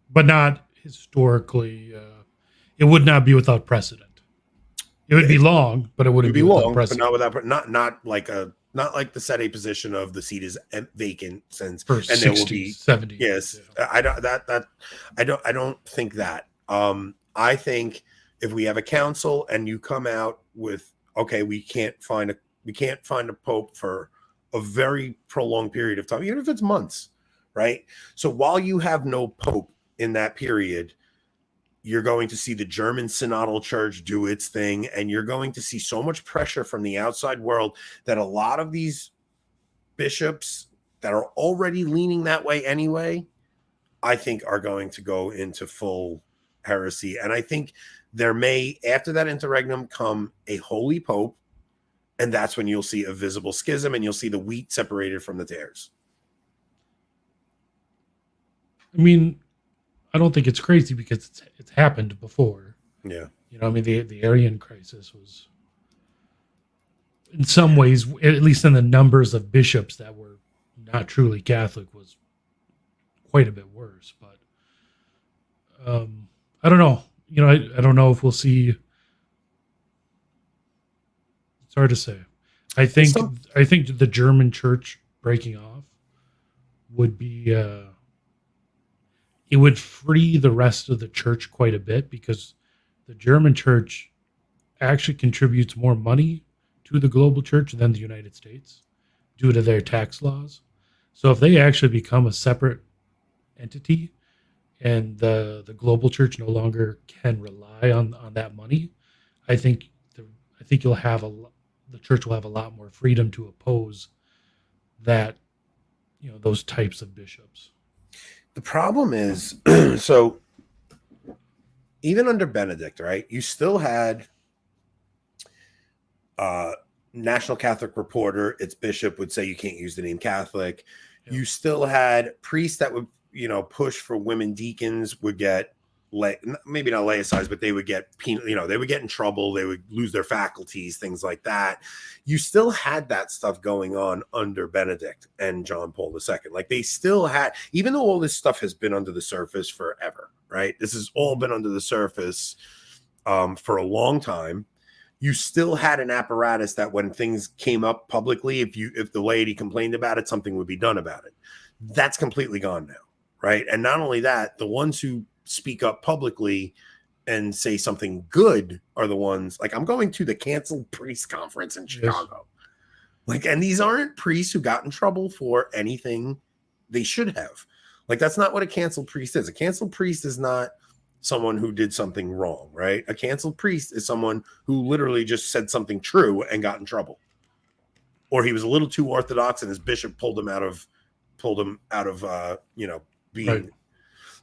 But not historically. It would not be without precedent. It would be long, but it it wouldn't would be without long, but precedent. not without not like the set a position of the seat is vacant since, For and 60s, there will be 70s. yes. Yeah. I don't think that. I think if we have a council and you come out with, okay, we can't find a pope for a very prolonged period of time, even if it's months, right? So while you have no pope in that period, you're going to see the German synodal church do its thing, and you're going to see so much pressure from the outside world that a lot of these bishops that are already leaning that way anyway, I think are going to go into full heresy. And I think there may, after that interregnum, come a holy pope, and that's when you'll see a visible schism and you'll see the wheat separated from the tares. I mean, I don't think it's crazy because it's happened before. Yeah. I mean, the Aryan crisis was, in some ways, at least in the numbers of bishops that were not truly Catholic, was quite a bit worse. But I don't know. I don't know if we'll see. It's hard to say. I think the German church breaking off would be. It would free the rest of the church quite a bit because the German church actually contributes more money to the global church than the United States due to their tax laws. So if they actually become a separate entity and the global church no longer can rely on that money, I think you'll have the church will have a lot more freedom to oppose that, those types of bishops. The problem is, so even under Benedict, right, you still had National Catholic Reporter, its bishop would say you can't use the name Catholic. Yeah. You still had priests that would, push for women deacons would get, maybe not laicized, but they would get, they would get in trouble. They would lose their faculties, things like that. You still had that stuff going on under Benedict and John Paul II. Like they still had, even though all this stuff has been under the surface forever, right? This has all been under the surface for a long time. You still had an apparatus that when things came up publicly, if the laity complained about it, something would be done about it. That's completely gone now, right? And not only that, the ones who speak up publicly and say something good are the ones, like I'm going to the canceled priest conference in Chicago. Yes. Like, and these aren't priests who got in trouble for anything they should have. Like, that's not what a canceled priest is. A canceled priest is not someone who did something wrong, right? A canceled priest is someone who literally just said something true and got in trouble, or he was a little too orthodox and his bishop pulled him out of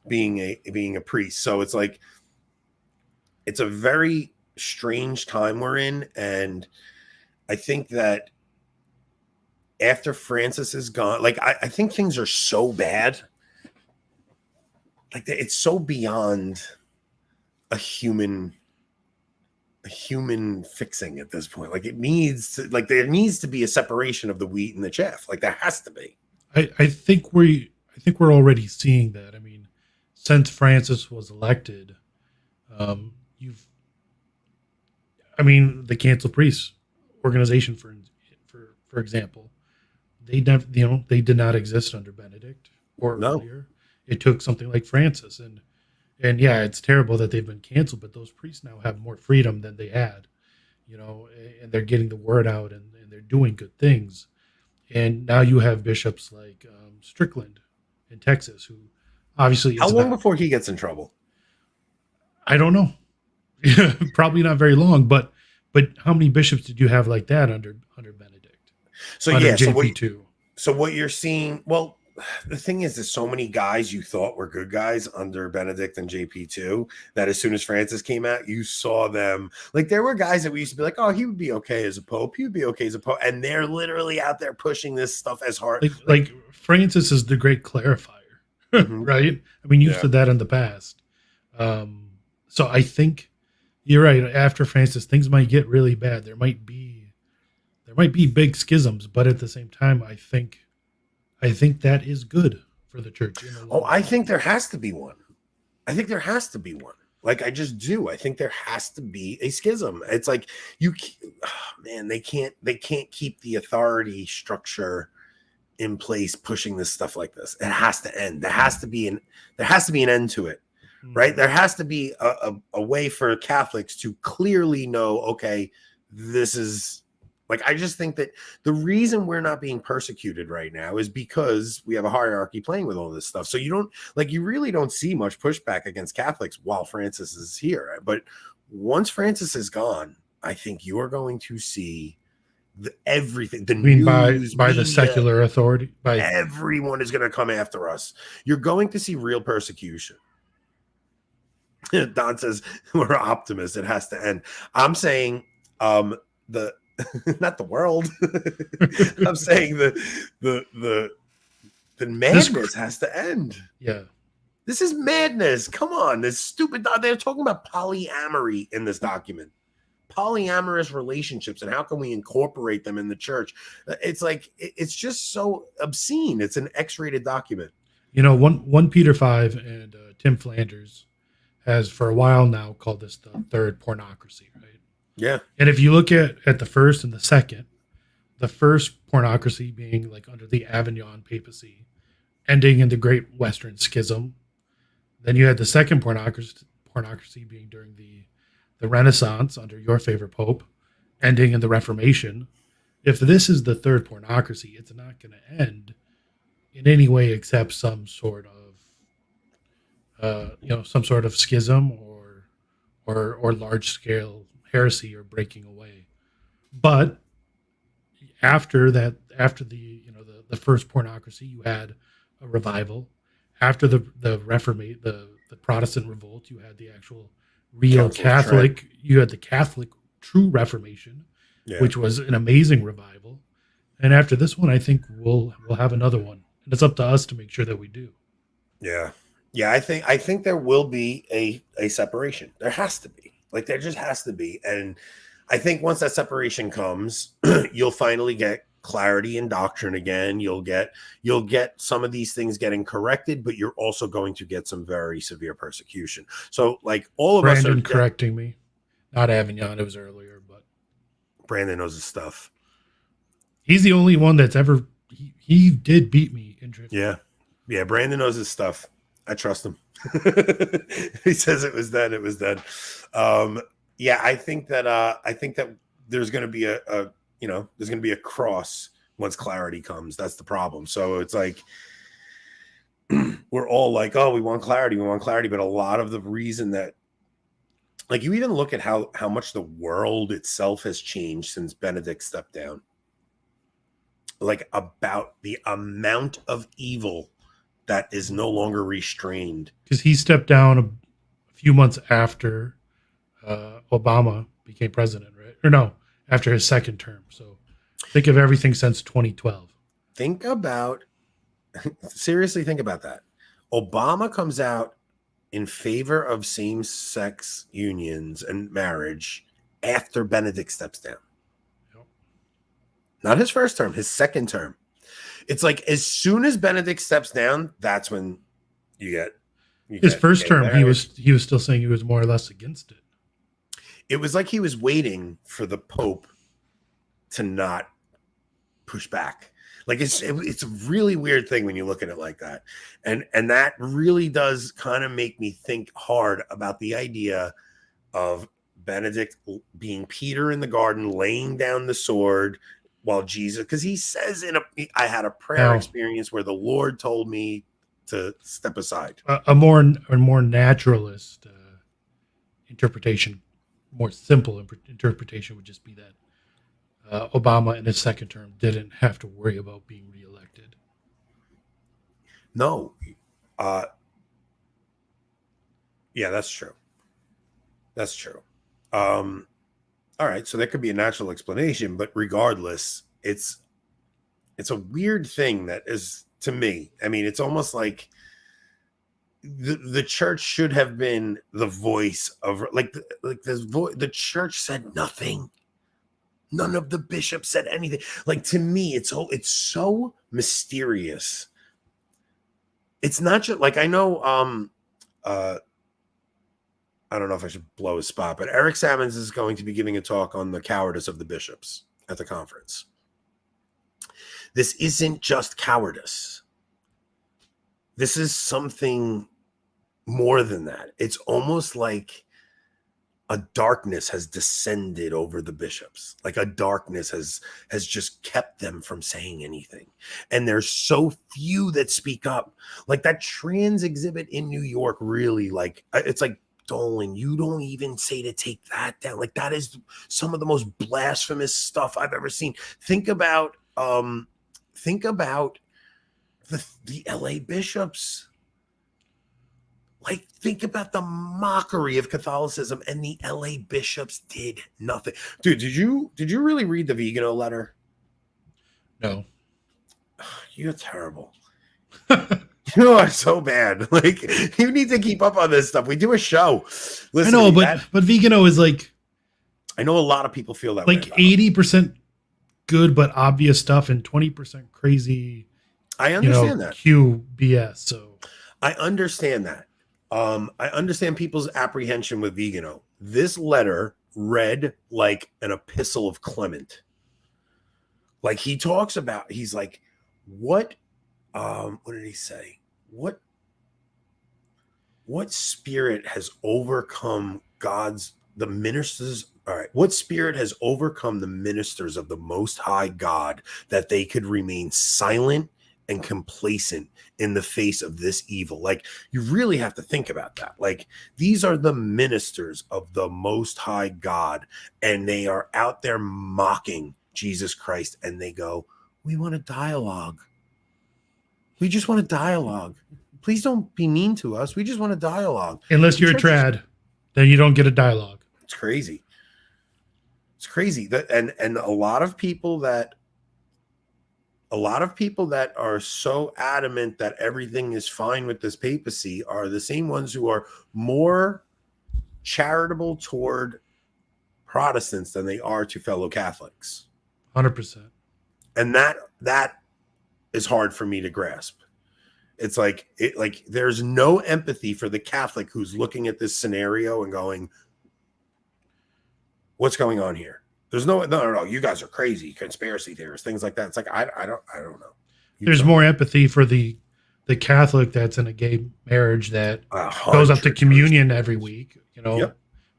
being a priest. So it's like, it's a very strange time we're in, and I think that after Francis is gone, like I think things are so bad. Like it's so beyond a human fixing at this point. Like there needs to be a separation of the wheat and the chaff. Like there has to be. I think we're already seeing that. I mean, since Francis was elected, the Cancel Priests organization, for example, they did not exist under Benedict or earlier. It took something like Francis, and yeah, it's terrible that they've been canceled, but those priests now have more freedom than they had, and they're getting the word out and they're doing good things. And now you have bishops like Strickland in Texas, who obviously how long before he gets in trouble? I don't know. Probably not very long, but how many bishops did you have like that under Benedict? So under yeah, JP2? So what you're seeing, well, the thing is, there's so many guys you thought were good guys under Benedict and JP2 that as soon as Francis came out, you saw them. Like there were guys that we used to be like, oh, he would be okay as a pope. He would be okay as a pope. And they're literally out there pushing this stuff as hard. Like Francis is the great clarifier, right? I mean, you've said that in the past. So I think you're right. After Francis, things might get really bad. There might be big schisms, but at the same time, I think that is good for the church. I think there has to be one. Like I just do. I think there has to be a schism. It's like they can't keep the authority structure in place pushing this stuff like this. It has to end. There has to be an end to it. Right? There has to be a way for Catholics to clearly know, okay, this is like, I just think that the reason we're not being persecuted right now is because we have a hierarchy playing with all this stuff. So you really don't see much pushback against Catholics while Francis is here. But once Francis is gone, I think you are going to see everything. By the secular authority, everyone is going to come after us. You're going to see real persecution. Don says we're optimists. It has to end. I'm saying not the world. I'm saying the madness has to end. Yeah. This is madness. Come on. This stupid. They're talking about polyamory in this document. Polyamorous relationships and how can we incorporate them in the church? It's like, it's just so obscene. It's an X-rated document. 1 Peter 5 and Tim Flanders has for a while now called this the third pornocracy, right? Yeah. And if you look at the first and the second, the first pornocracy being like under the Avignon papacy, ending in the Great Western Schism. Then you had the second pornocracy being during the the Renaissance under your favorite Pope, ending in the Reformation. If this is the third pornocracy, it's not going to end in any way except some sort of, some sort of schism or large scale heresy or breaking away. But after the first pornocracy, you had a revival. After the Protestant revolt, you had the actual real Council of Catholic. Trent. You had the Catholic true Reformation, Yeah. which was an amazing revival. And after this one, I think we'll have another one, and it's up to us to make sure that we do. Yeah. Yeah, I think there will be a separation. There has to be. Like, there just has to be. And I think once that separation comes, you'll finally get clarity in doctrine again. You'll get some of these things getting corrected, but you're also going to get some very severe persecution. So, like, all of us Brandon are correcting me, not Avignon. It was earlier, but Brandon knows his stuff. he's the only one that's ever. He did beat me in drift. Yeah, Brandon knows his stuff. I trust him. He says it was then. It was then. Yeah, I think that there's going to be there's going to be a cross once clarity comes. That's the problem. So it's like we're all like, oh, we want clarity, but a lot of the reason that, like, you even look at how much the world itself has changed since Benedict stepped down. Like, about the amount of evil that is no longer restrained. Because he stepped down a few months after Obama became president, right? Or no, after his second term. So think of everything since 2012. Seriously think about that. Obama comes out in favor of same-sex unions and marriage after Benedict steps down. Yep. Not his first term, his second term. It's like, as soon as Benedict steps down, that's when you His first term, marriage. he was still saying he was more or less against it. It was like he was waiting for the Pope to not push back. Like, it's a really weird thing when you look at it like that. And that really does kind of make me think hard about the idea of Benedict being Peter in the garden, laying down the sword while Jesus, because he says I had a prayer experience where the Lord told me to step aside. A more naturalist interpretation, more simple interpretation would just be that Obama in his second term didn't have to worry about being reelected. No. Yeah, that's true. That's true. All right, so there could be a natural explanation, but regardless, it's a weird thing that is, to me, I mean, it's almost like the church should have been the voice of, the church said nothing. None of the bishops said anything. Like, to me, it's so mysterious. It's not just like, I know I don't know if I should blow his spot, but Eric Sammons is going to be giving a talk on the cowardice of the bishops at the conference. This isn't just cowardice. This is something more than that. It's almost like a darkness has descended over the bishops. Like, a darkness has just kept them from saying anything. And there's so few that speak up. Like, that trans exhibit in New York, really, like, it's like, Dolan, you don't even say to take that down. Like, that is some of the most blasphemous stuff I've ever seen. Think about the LA bishops. Like, think about the mockery of Catholicism, and the LA bishops did nothing. Dude, did you really read the Vigano letter? No. You're terrible. You are so bad. Like, you need to keep up on this stuff. We do a show. Listen, I know, but Vigano is like, I know a lot of people feel that like way. 80% good but obvious stuff and 20% crazy. I understand that. QBS. So I understand that. I understand people's apprehension with Vigano. This letter read like an epistle of Clement. Like, he talks about, he's like, what did he say? What spirit has overcome God's the ministers. All right, what spirit has overcome the ministers of the Most High God that they could remain silent and complacent in the face of this evil? Like, you really have to think about that. Like, these are the ministers of the Most High God, and they are out there mocking Jesus Christ, and they go, we want a dialogue. We just want a dialogue. Please don't be mean to us. We just want a dialogue. Unless you're a trad, then you don't get a dialogue. It's crazy. It's crazy that and a lot of people that are so adamant that everything is fine with this papacy are the same ones who are more charitable toward Protestants than they are to fellow Catholics. 100%. And that is hard for me to grasp. It's like there's no empathy for the Catholic who's looking at this scenario and going, what's going on here? There's no, you guys are crazy, conspiracy theorists, things like that. It's like, I don't know. There's more empathy for the Catholic that's in a gay marriage that goes up to communion every week,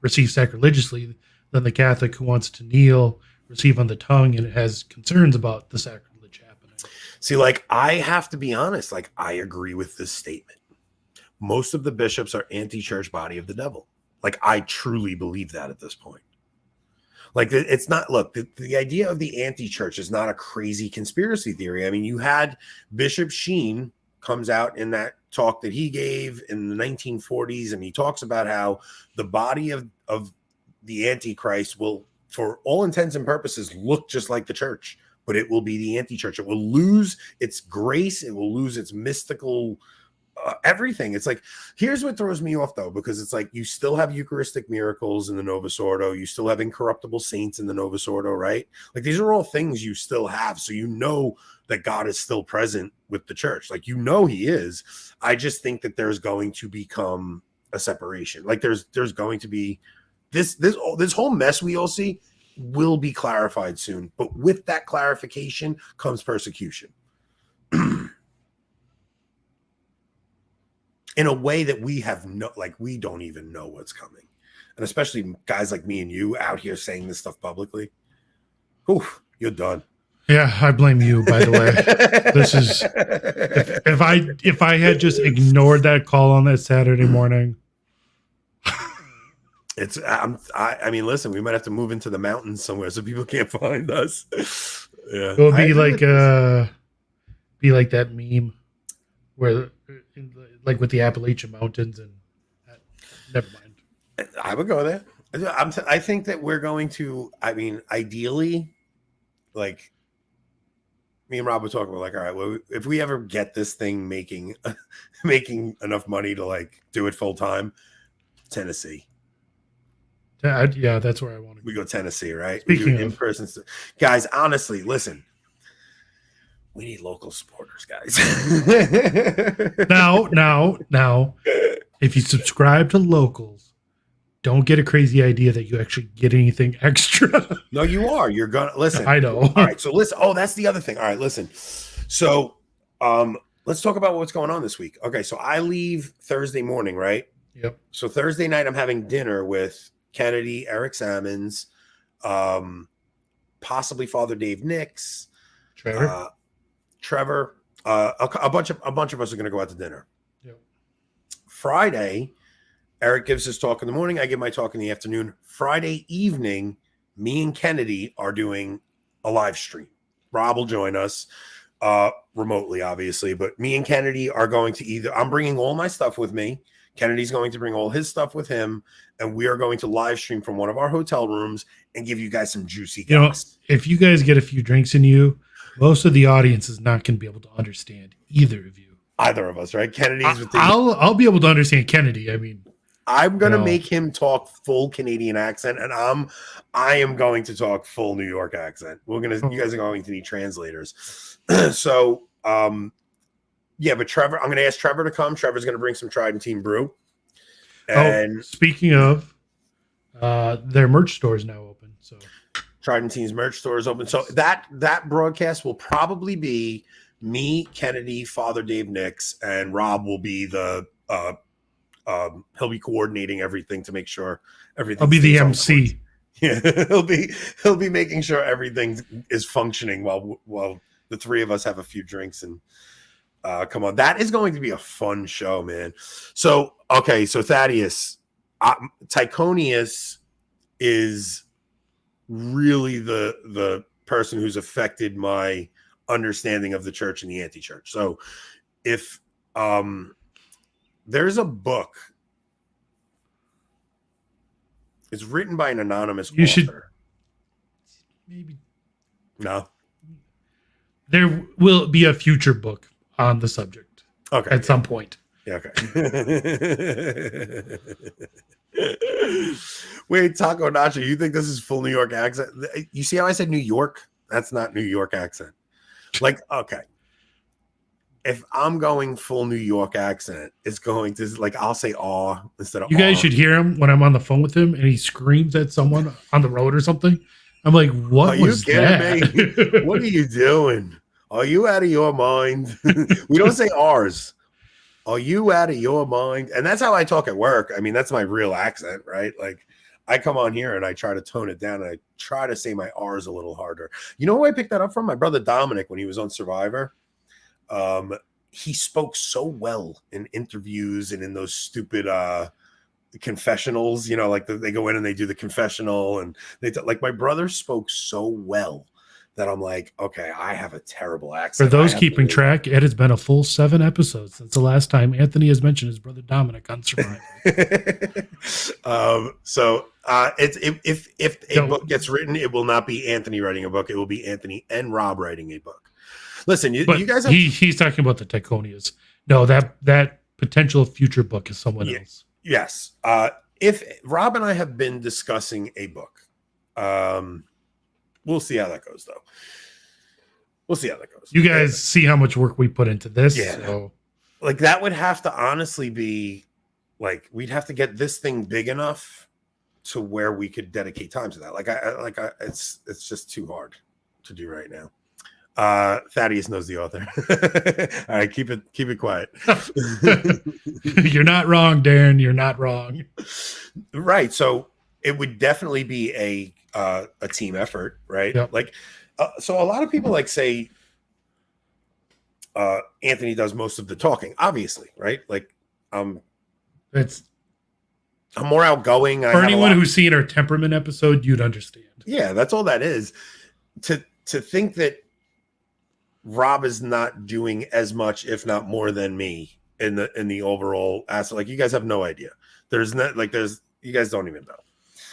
receives sacrilegiously, than the Catholic who wants to kneel, receive on the tongue, and has concerns about the sacrilege happening. See, like, I have to be honest, like, I agree with this statement. Most of the bishops are anti-church body of the devil. Like, I truly believe that at this point. Like, it's not, look, the idea of the anti-church is not a crazy conspiracy theory. I mean, you had Bishop Sheen comes out in that talk that he gave in the 1940s, and he talks about how the body of the Antichrist will, for all intents and purposes, look just like the church, but it will be the anti-church. It will lose its grace. It will lose its mystical everything. It's like, here's what throws me off, though, because it's like you still have Eucharistic miracles in the Novus Ordo. You still have incorruptible saints in the Novus Ordo, right? Like, these are all things you still have. So you know that God is still present with the church. Like, he is. I just think that there's going to become a separation. Like, there's going to be this whole mess we all see will be clarified soon. But with that clarification comes persecution. In a way that we don't even know what's coming. And especially guys like me and you out here saying this stuff publicly. Oof, you're done. Yeah, I blame you, by the way. This is if I had just ignored that call on that Saturday morning. I mean, listen, we might have to move into the mountains somewhere so people can't find us. Yeah. It would be like that meme where like with the Appalachian Mountains and never mind. I would go there. I think that we're going to, I mean, ideally, like me and Rob were talking about, like, all right, well, if we ever get this thing making enough money to like do it full time, Tennessee. Yeah, that's where I want to go. We go Tennessee, right? Speaking of in-person guys, honestly, listen. We need local supporters, guys. Now, if you subscribe to locals, don't get a crazy idea that you actually get anything extra. No, you are. You're gonna listen. I know. All right, so listen. Oh, that's the other thing. All right, listen. So, let's talk about what's going on this week. Okay, so I leave Thursday morning, right? Yep. So Thursday night, I'm having dinner with Kennedy, Eric Sammons, possibly Father Dave Nix, Trevor, a bunch of us are going to go out to dinner. Yep. Friday, Eric gives his talk in the morning. I give my talk in the afternoon. Friday evening, me and Kennedy are doing a live stream. Rob will join us remotely, obviously, but me and Kennedy are going to I'm bringing all my stuff with me. Kennedy's going to bring all his stuff with him, and we are going to live stream from one of our hotel rooms and give you guys some juicy gas. If you guys get a few drinks in you, most of the audience is not going to be able to understand either of you. Either of us, right? Kennedy's with I'll be able to understand Kennedy. I mean, I'm going to make him talk full Canadian accent, and I am going to talk full New York accent. You guys are going to need translators. So, yeah, but Trevor, I'm going to ask Trevor to come. Trevor's going to bring some Trident Team brew. And speaking of, their merch store is now open. So Trident Team's merch store is open. So that broadcast will probably be me, Kennedy, Father Dave Nix, and Rob will be the He'll be coordinating everything to make sure everything. I'll be the stays on MC. course. Yeah, he'll be making sure everything is functioning while the three of us have a few drinks and come on. That is going to be a fun show, man. So okay, so Thaddeus, Tychonius is really the person who's affected my understanding of the church and the anti-church. So if there's a book, it's written by an anonymous author. Should maybe No. There will be a future book on the subject. Okay. At some point. Yeah, okay. Wait, Taco Nacho, you think this is full New York accent? You see how I said New York? That's not New York accent. Like, okay. If I'm going full New York accent, it's going to, like, I'll say aw instead of You guys should hear him when I'm on the phone with him and he screams at someone on the road or something. I'm like, what was that? Me? What are you doing? Are you out of your mind? We don't say ours. Are you out of your mind? And that's how I talk at work. I mean, that's my real accent, right? Like, I come on here and I try to tone it down and I try to say my R's a little harder. You know where I picked that up from? My brother Dominic, when he was on Survivor. He spoke so well in interviews and in those stupid confessionals, you know, like they go in and they do the confessional and like my brother spoke so well that I'm like, okay, I have a terrible accent. For those keeping track, it has been a full 7 episodes since the last time Anthony has mentioned his brother Dominic on Survivor. So if a book gets written, it will not be Anthony writing a book. It will be Anthony and Rob writing a book. Listen, you guys have he's talking about the Tychonius. No, that potential future book is someone else. Yes. If Rob and I have been discussing a book, we'll see how that goes, though. We'll see how that goes. You guys see how much work we put into this. Yeah. So. Like, that would have to honestly be, like, we'd have to get this thing big enough to where we could dedicate time to that. It's just too hard to do right now. Thaddeus knows the author. All right, keep it quiet. You're not wrong, Darren. You're not wrong. Right. So it would definitely be a team effort, right? Yep. Like, so a lot of people like say Anthony does most of the talking, obviously, right? Like, I'm more outgoing. For anyone who's seen our temperament episode, you'd understand. Yeah, that's all that is. To think that Rob is not doing as much, if not more than me in the overall aspect. Like, you guys have no idea. You guys don't even know.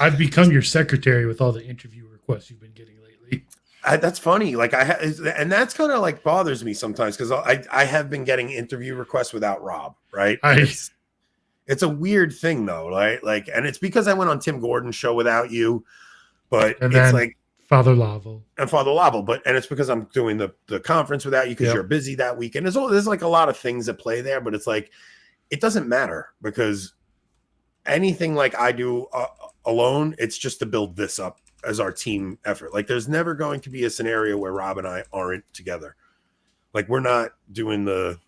I've become your secretary with all the interview requests you've been getting lately. That's funny. Like, and that's kind of like bothers me sometimes because I have been getting interview requests without Rob, right? It's a weird thing though, right? Like, and it's because I went on Tim Gordon's show without you, but it's like Father Laval. And it's because I'm doing the conference without you because you're busy that weekend. There's like a lot of things that play there, but it's like, it doesn't matter because anything like I do alone, it's just to build this up as our team effort. Like, there's never going to be a scenario where Rob and I aren't together. Like, we're not doing the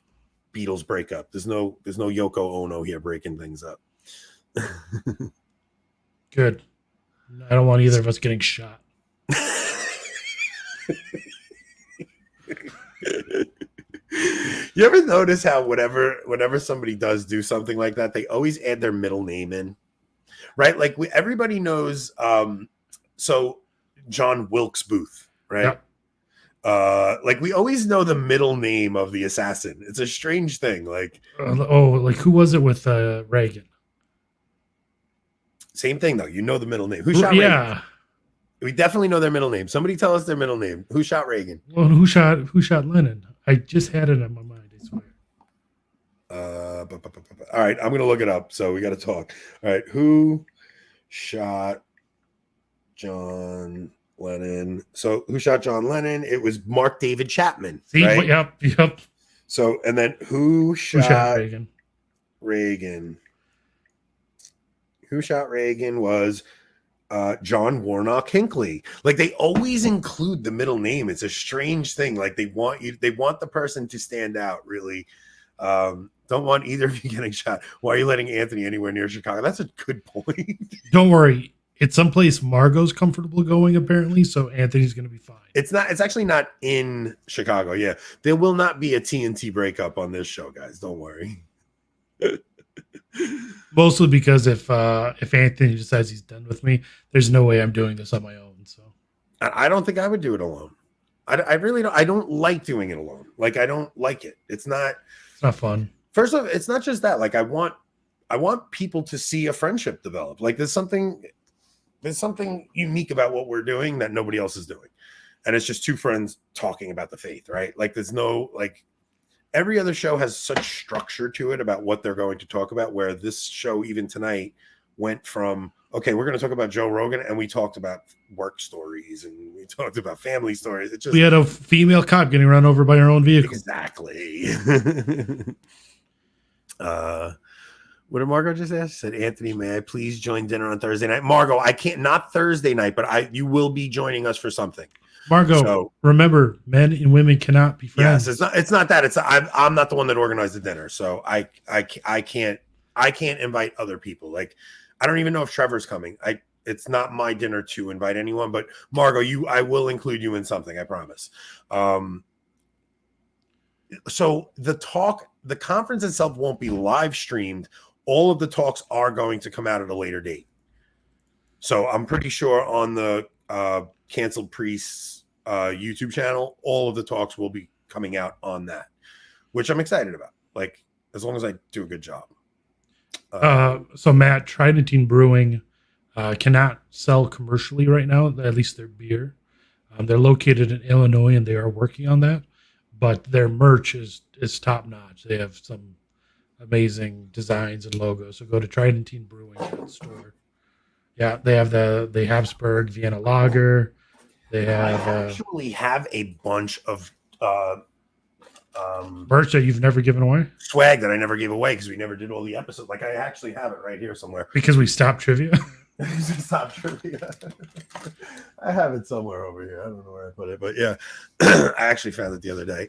Beatles breakup. There's no Yoko Ono here breaking things up. Good. I don't want either of us getting shot. You ever notice how whenever somebody does do something like that, they always add their middle name in, right? Like, everybody knows. So John Wilkes Booth, right? Yep. Like, we always know the middle name of the assassin. It's a strange thing. Like, like who was it with Reagan? Same thing though. You know the middle name. Who shot Reagan? Yeah. We definitely know their middle name. Somebody tell us their middle name. Who shot Reagan? Well, who shot Lennon? I just had it on my mind, I swear. All right, I'm gonna look it up. So we got to talk. All right, who shot John Lennon? So who shot John Lennon? It was Mark David Chapman. See, right? Yep. So, and then who shot Reagan? Who shot Reagan was John Warnock Hinckley. Like, they always include the middle name. It's a strange thing. Like, they want the person to stand out really, to Don't want either of you getting shot. Why are you letting Anthony anywhere near Chicago? That's a good point. Don't worry. It's someplace Margot's comfortable going, apparently, so Anthony's going to be fine. It's actually not in Chicago. Yeah. There will not be a TNT breakup on this show, guys. Don't worry. Mostly because if Anthony decides he's done with me, there's no way I'm doing this on my own. So I don't think I would do it alone. I really don't. I don't like doing it alone. Like, I don't like it. It's not fun. First of all, it's not just that. Like, I want people to see a friendship develop. Like, there's something unique about what we're doing that nobody else is doing. And it's just two friends talking about the faith, right? Like, there's no, like, every other show has such structure to it about what they're going to talk about, where this show, even tonight, went from, okay, we're going to talk about Joe Rogan, and we talked about work stories, and we talked about family stories. It just, we had a female cop getting run over by her own vehicle. Exactly. What did Margot just ask? She said, Anthony, may I please join dinner on Thursday night? Margot, I can't, not Thursday night, but you will be joining us for something. Margot, so, remember, men and women cannot be friends. Yes, it's not that. I'm not the one that organized the dinner, so I can't invite other people. Like, I don't even know if Trevor's coming. It's not my dinner to invite anyone, but Margot, I will include you in something, I promise. So the conference itself won't be live streamed. All of the talks are going to come out at a later date. So I'm pretty sure on the Canceled Priests YouTube channel, all of the talks will be coming out on that, which I'm excited about. Like, as long as I do a good job. So Matt, Tridentine Brewing cannot sell commercially right now, at least their beer. They're located in Illinois, and they are working on that. But their merch is top notch. They have some amazing designs and logos. So go to Tridentine Brewing store. Yeah, they have the Habsburg Vienna Lager. They have actually have a bunch of merch that you've never given away. Swag that I never gave away because we never did all the episodes. Like, I actually have it right here somewhere. Because we stopped trivia. Stop trivia. I have it somewhere over here. I don't know where I put it, but yeah, I actually found it the other day.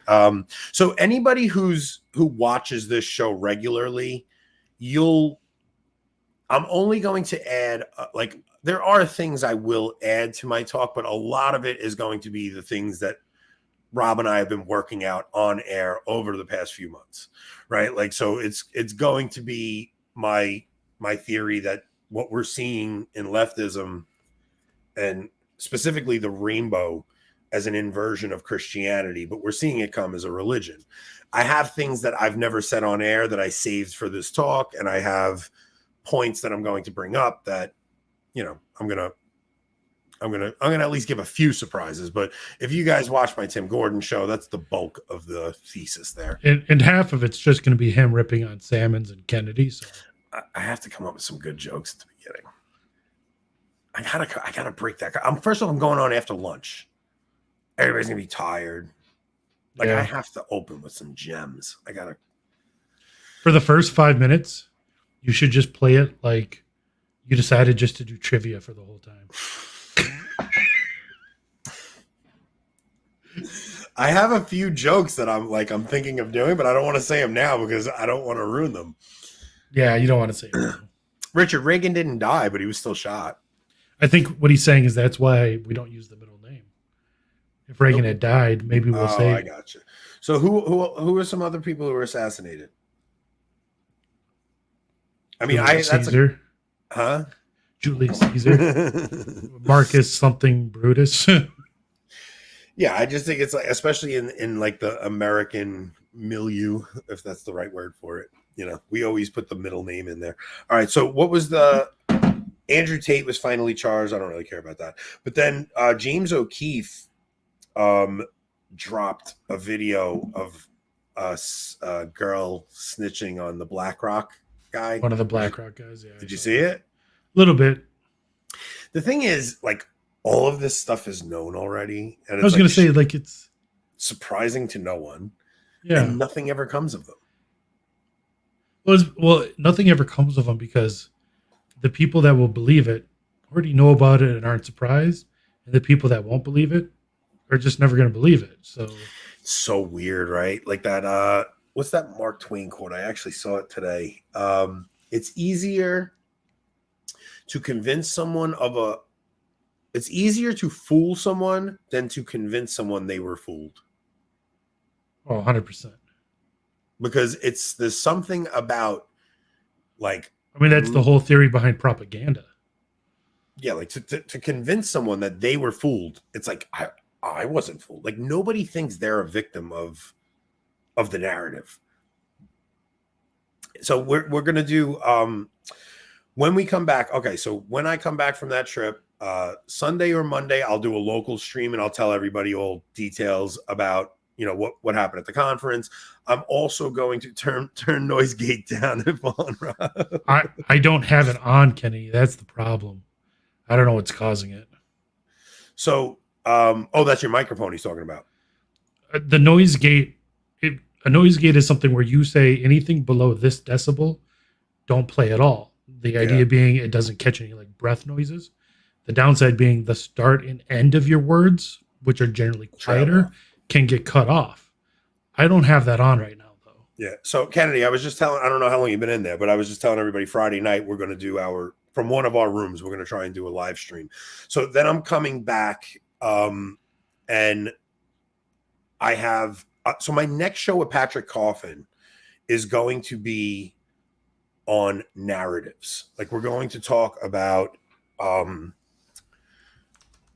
So anybody who watches this show regularly, I'm only going to add like, there are things I will add to my talk, but a lot of it is going to be the things that Rob and I have been working out on air over the past few months, right? Like, so it's going to be my theory that what we're seeing in leftism, and specifically the rainbow, as an inversion of Christianity, but we're seeing it come as a religion. I have things that I've never said on air that I saved for this talk, and I have points that I'm going to bring up that, you know, I'm gonna at least give a few surprises. But if you guys watch my Tim Gordon show, that's the bulk of the thesis there. And half of it's just going to be him ripping on Salmons and Kennedy. So I have to come up with some good jokes at the beginning. I gotta break that. First of all, I'm going on after lunch. Everybody's gonna be tired. Like, yeah. I have to open with some gems. For the first 5 minutes, you should just play it like you decided just to do trivia for the whole time. I have a few jokes that I'm thinking of doing, but I don't want to say them now because I don't want to ruin them. Yeah, you don't want to say it. Richard Reagan didn't die, but he was still shot. I think what he's saying is that's why we don't use the middle name. If Reagan had died, maybe we'll say. I got you. So who are some other people who were assassinated? I mean, Caesar. Huh? Julius Caesar. Marcus something Brutus. Yeah, I just think it's like, especially in like the American milieu, if that's the right word for it. You know, we always put the middle name in there. All right. So what was Andrew Tate was finally charged. I don't really care about that. But then James O'Keefe dropped a video of a girl snitching on the BlackRock guy. One of the BlackRock guys. Yeah. Did you see it? A little bit. The thing is, like, all of this stuff is known already. And I was going to say, like, it's surprising to no one. Yeah. And nothing ever comes of them. Well, nothing ever comes of them because the people that will believe it already know about it and aren't surprised. And the people that won't believe it are just never going to believe it. So it's so weird, right? Like that what's that Mark Twain quote? I actually saw it today. It's easier to convince someone it's easier to fool someone than to convince someone they were fooled. Oh, 100%. Because there's something about, like, I mean, that's the whole theory behind propaganda. Yeah, like to convince someone that they were fooled. It's like, I wasn't fooled. Like, nobody thinks they're a victim of the narrative. So we're gonna do when we come back. Okay, so when I come back from that trip, Sunday or Monday, I'll do a local stream and I'll tell everybody all details about, you know, what happened at the conference. I'm also going to turn Noise Gate down if on, Rob. I don't have it on, Kenny. That's the problem. I don't know what's causing it. So, that's your microphone he's talking about. The noise gate. A noise gate is something where you say anything below this decibel, don't play at all. The idea being it doesn't catch any like breath noises. The downside being the start and end of your words, which are generally quieter, can get cut off. I don't have that on right now, though. Yeah. So, Kennedy, I was just telling, I don't know how long you've been in there, but I was just telling everybody Friday night we're going to do from one of our rooms, we're going to try and do a live stream. So then I'm coming back and I have, so my next show with Patrick Coffin is going to be on narratives. Like, we're going to talk about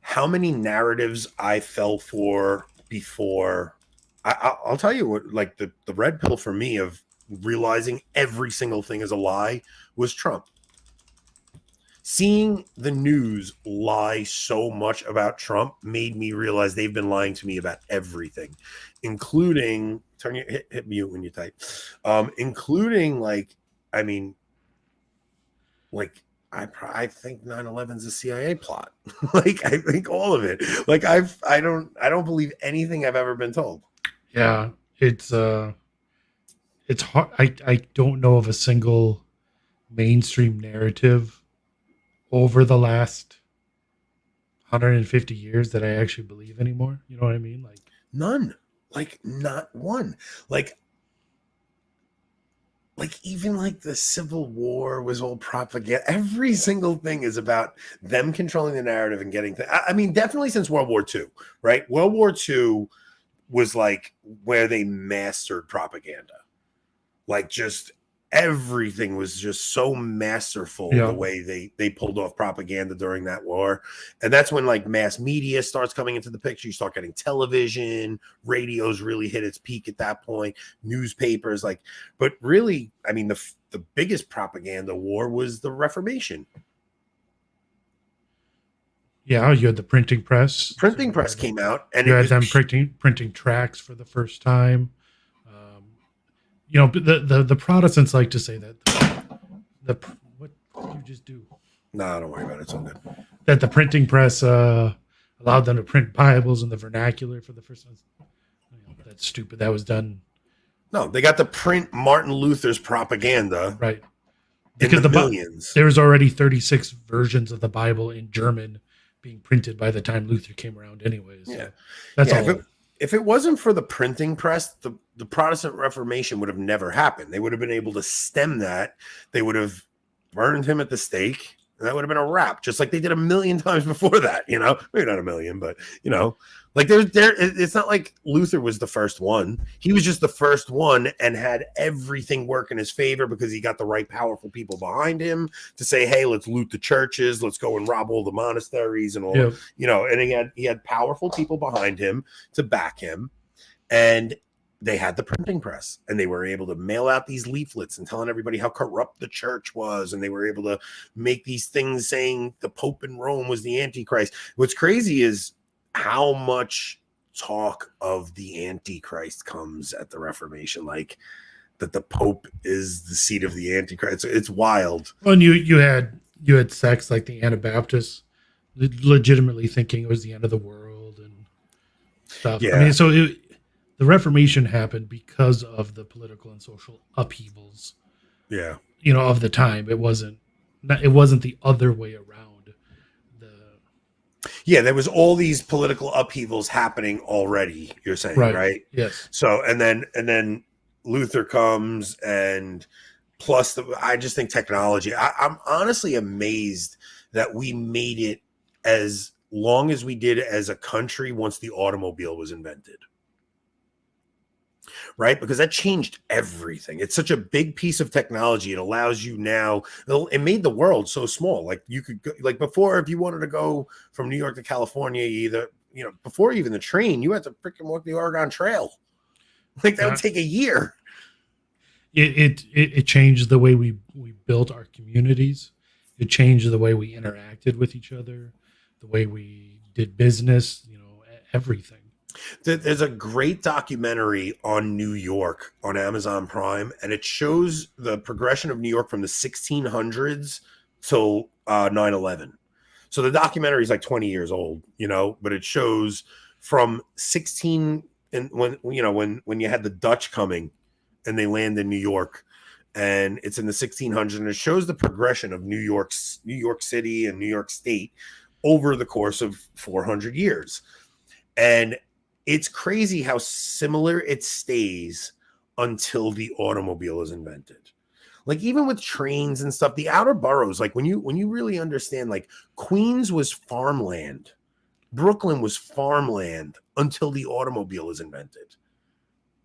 how many narratives I fell for before. I'll tell you what, like the red pill for me of realizing every single thing is a lie was Trump. Seeing the news lie so much about Trump made me realize they've been lying to me about everything, including hit mute when you type, including I think 9/11 is a CIA plot. Like, I think all of it. Like, I don't believe anything I've ever been told. Yeah, it's hard. I don't know of a single mainstream narrative over the last 150 years that I actually believe anymore. You know what I mean? Like, none. Like, not one. Like even like the Civil War was all propaganda. Every single thing is about them controlling the narrative and getting I mean, definitely since World War II, right? World War II was like where they mastered propaganda. Like, just everything was just so masterful, the way they pulled off propaganda during that war. And that's when like mass media starts coming into the picture. You start getting television, radios really hit its peak at that point, newspapers, like, but really, I mean, the biggest propaganda war was the Reformation. Yeah, you had the printing press. Printing press came out, and you had them printing tracts for the first time. You know, the Protestants like to say that what did you just do? No, don't worry about it. It's all good. That the printing press allowed them to print Bibles in the vernacular for the first time. That's stupid. That was done. No, they got to print Martin Luther's propaganda, right? Because the millions. There was already 36 versions of the Bible in German being printed by the time Luther came around anyways. So that's all. If it wasn't for the printing press, the Protestant Reformation would have never happened. They would have been able to stem that. They would have burned him at the stake, and that would have been a wrap, just like they did a million times before that, you know? Maybe not a million, but, you know, like it's not like Luther was the first one. He was just the first one and had everything work in his favor because he got the right powerful people behind him to say, hey, let's loot the churches. Let's go and rob all the monasteries and all, you know, and he had powerful people behind him to back him. And they had the printing press, and they were able to mail out these leaflets and telling everybody how corrupt the church was. And they were able to make these things saying the Pope in Rome was the Antichrist. What's crazy is how much talk of the Antichrist comes at the Reformation, like that the Pope is the seat of the Antichrist. It's wild. Well, and you had sects like the Anabaptists legitimately thinking it was the end of the world and stuff. Yeah. I mean, so the Reformation happened because of the political and social upheavals. Yeah. You know, of the time. It wasn't the other way around. Yeah, there was all these political upheavals happening already, you're saying, right? Yes. So and then Luther comes, and plus I just think technology. I'm honestly amazed that we made it as long as we did as a country once the automobile was invented. Right? Because that changed everything. It's such a big piece of technology. It allows you now, it made the world so small. Like you could go, like before, if you wanted to go from New York to California, either, before even the train, you had to freaking walk the Oregon Trail. Like that would take a year. It changed the way we built our communities. It changed the way we interacted with each other, the way we did business, everything. There's a great documentary on New York on Amazon Prime, and it shows the progression of New York from the 1600s till 9/11. So the documentary is like 20 years old, but it shows from 16 and when you had the Dutch coming and they land in New York, and it's in the 1600s, and it shows the progression of New York City and New York State over the course of 400 years. And it's crazy how similar it stays until the automobile is invented. Like even with trains and stuff, the outer boroughs, like when you really understand, like Queens was farmland, Brooklyn was farmland until the automobile is invented.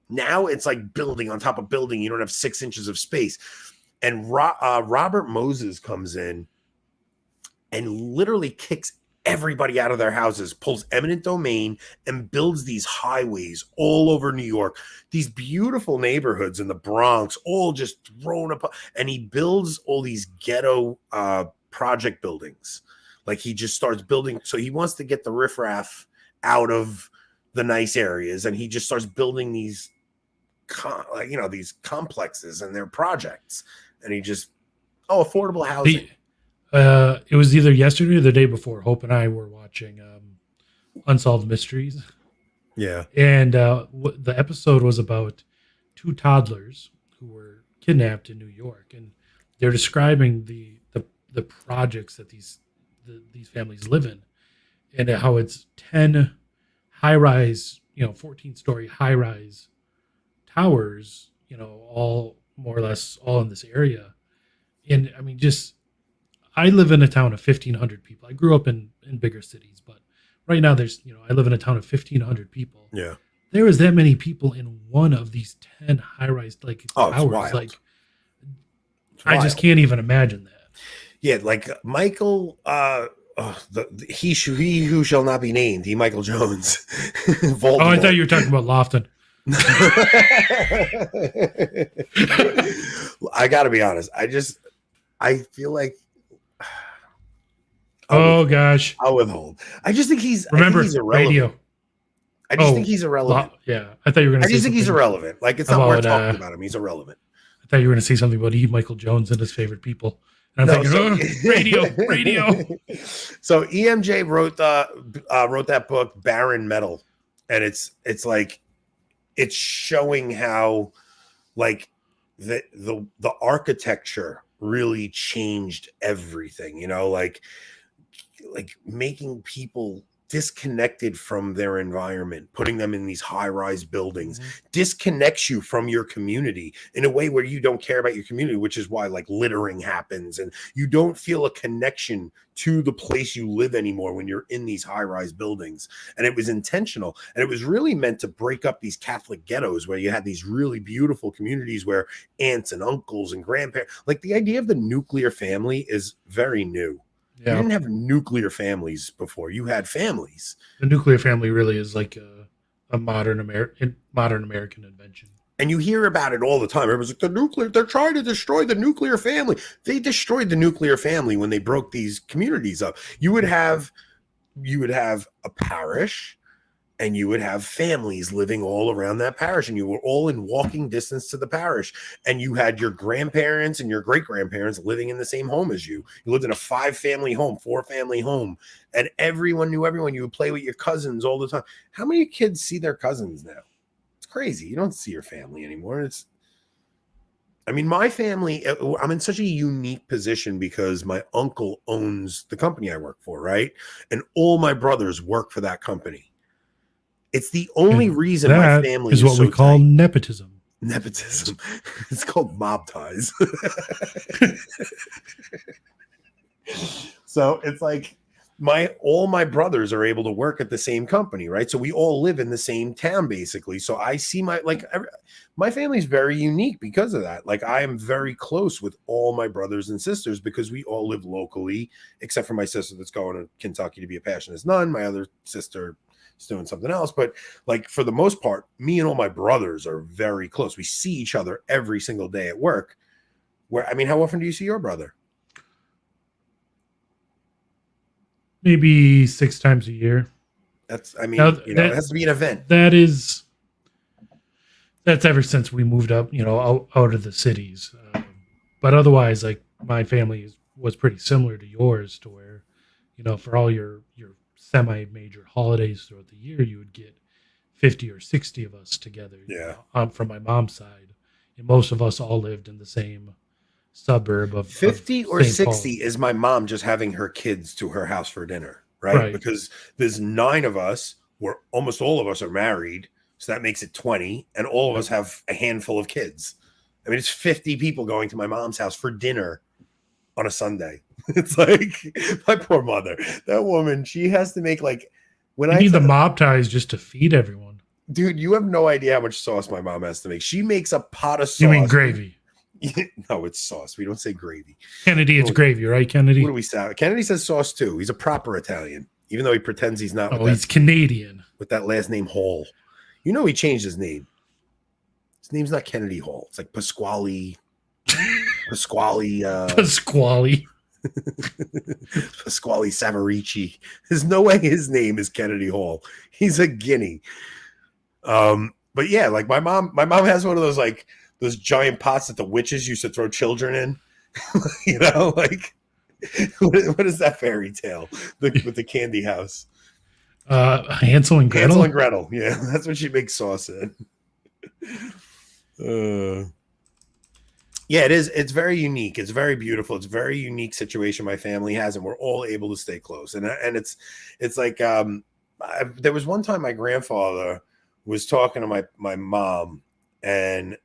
Now it's like building on top of building. You don't have 6 inches of space. And Robert Moses comes in and literally kicks everybody out of their houses, pulls eminent domain, and builds these highways all over New York, these beautiful neighborhoods in the Bronx, all just thrown up. And he builds all these ghetto project buildings. Like he just starts building. So he wants to get the riffraff out of the nice areas, and he just starts building these these complexes and their projects. And he just affordable housing. It was either yesterday or the day before. Hope and I were watching Unsolved Mysteries. Yeah. And the episode was about 2 toddlers who were kidnapped in New York, and they're describing the projects that these families live in, and how it's 10 high-rise, 14-story high-rise towers, all more or less all in this area. And I mean, I live in a town of 1,500 people. I grew up in bigger cities, but right now there's, I live in a town of 1,500 people. Yeah. There is that many people in one of these 10 high-rise towers. It's wild. Like, I just can't even imagine that. Yeah, like Michael, he who shall not be named, Michael Jones. Oh, I thought you were talking about Lofton. I got to be honest. I feel like. Gosh. I'll withhold. I just think he's. Remember, he's irrelevant. radio. I just think he's irrelevant. Yeah, I thought you were going to. I just think he's irrelevant. Like it's not worth talking about him. He's irrelevant. I thought you were going to say something about Michael Jones and his favorite people. And I'm thinking, radio. So EMJ wrote that book, Barren Metal, and it's like it's showing how like the architecture really changed everything. Like making people disconnected from their environment, putting them in these high-rise buildings, disconnects you from your community in a way where you don't care about your community, which is why like littering happens, and you don't feel a connection to the place you live anymore when you're in these high-rise buildings. And it was intentional, and it was really meant to break up these Catholic ghettos where you had these really beautiful communities where aunts and uncles and grandparents, like the idea of the nuclear family is very new. Yeah. You didn't have nuclear families before. You had families. The nuclear family really is like a modern American invention. And you hear about it all the time. Everyone's like, they're trying to destroy the nuclear family. They destroyed the nuclear family when they broke these communities up. You would have a parish, and you would have families living all around that parish, and you were all in walking distance to the parish. And you had your grandparents and your great-grandparents living in the same home as you. You lived in a 5-family home, 4-family home, and everyone knew everyone. You would play with your cousins all the time. How many kids see their cousins now? It's crazy. You don't see your family anymore. My family, I'm in such a unique position because my uncle owns the company I work for, right? And all my brothers work for that company. It's the only reason my family is what we call nepotism. Nepotism. It's called mob ties. So it's like all my brothers are able to work at the same company, right? So we all live in the same town basically. So I see my family's very unique because of that. Like I am very close with all my brothers and sisters because we all live locally, except for my sister that's going to Kentucky to be a passionist nun. My other sister is doing something else. But like for the most part, me and all my brothers are very close. We see each other every single day at work. How often do you see your brother? Maybe 6 times a year. It has to be an event. That's ever since we moved up, out of the cities. But otherwise, like my family was pretty similar to yours, to where, for all your semi-major holidays throughout the year, you would get 50 or 60 of us together. Yeah. From my mom's side, and most of us all lived in the same suburb of 50 or St. 60 Paul. is my mom just having her kids to her house for dinner, right? Because there's 9 of us, where almost all of us are married, so that makes it 20, and all of us have a handful of kids. I mean, it's 50 people going to my mom's house for dinner on a Sunday. It's like my poor mother. That woman, she has to make You need the mob ties just to feed everyone. Dude, you have no idea how much sauce my mom has to make. She makes a pot of sauce. You mean gravy? No, it's sauce. We don't say gravy. Kennedy, it's gravy, right, Kennedy? What do we say? Kennedy says sauce too. He's a proper Italian, even though he pretends he's not. Oh, he's Canadian. With that last name Hall. He changed his name. His name's not Kennedy Hall. It's like Pasquale. Pasquale Savarici. There's no way his name is Kennedy Hall. He's a Guinea. But yeah, like my mom has one of those giant pots that the witches used to throw children in. What is that fairy tale with the candy house? Hansel and Gretel. Hansel and Gretel. Yeah, that's what she makes sauce in. Yeah, it is. It's very unique. It's very beautiful. It's a very unique situation my family has, and we're all able to stay close. And it's like there was one time my grandfather was talking to my mom, and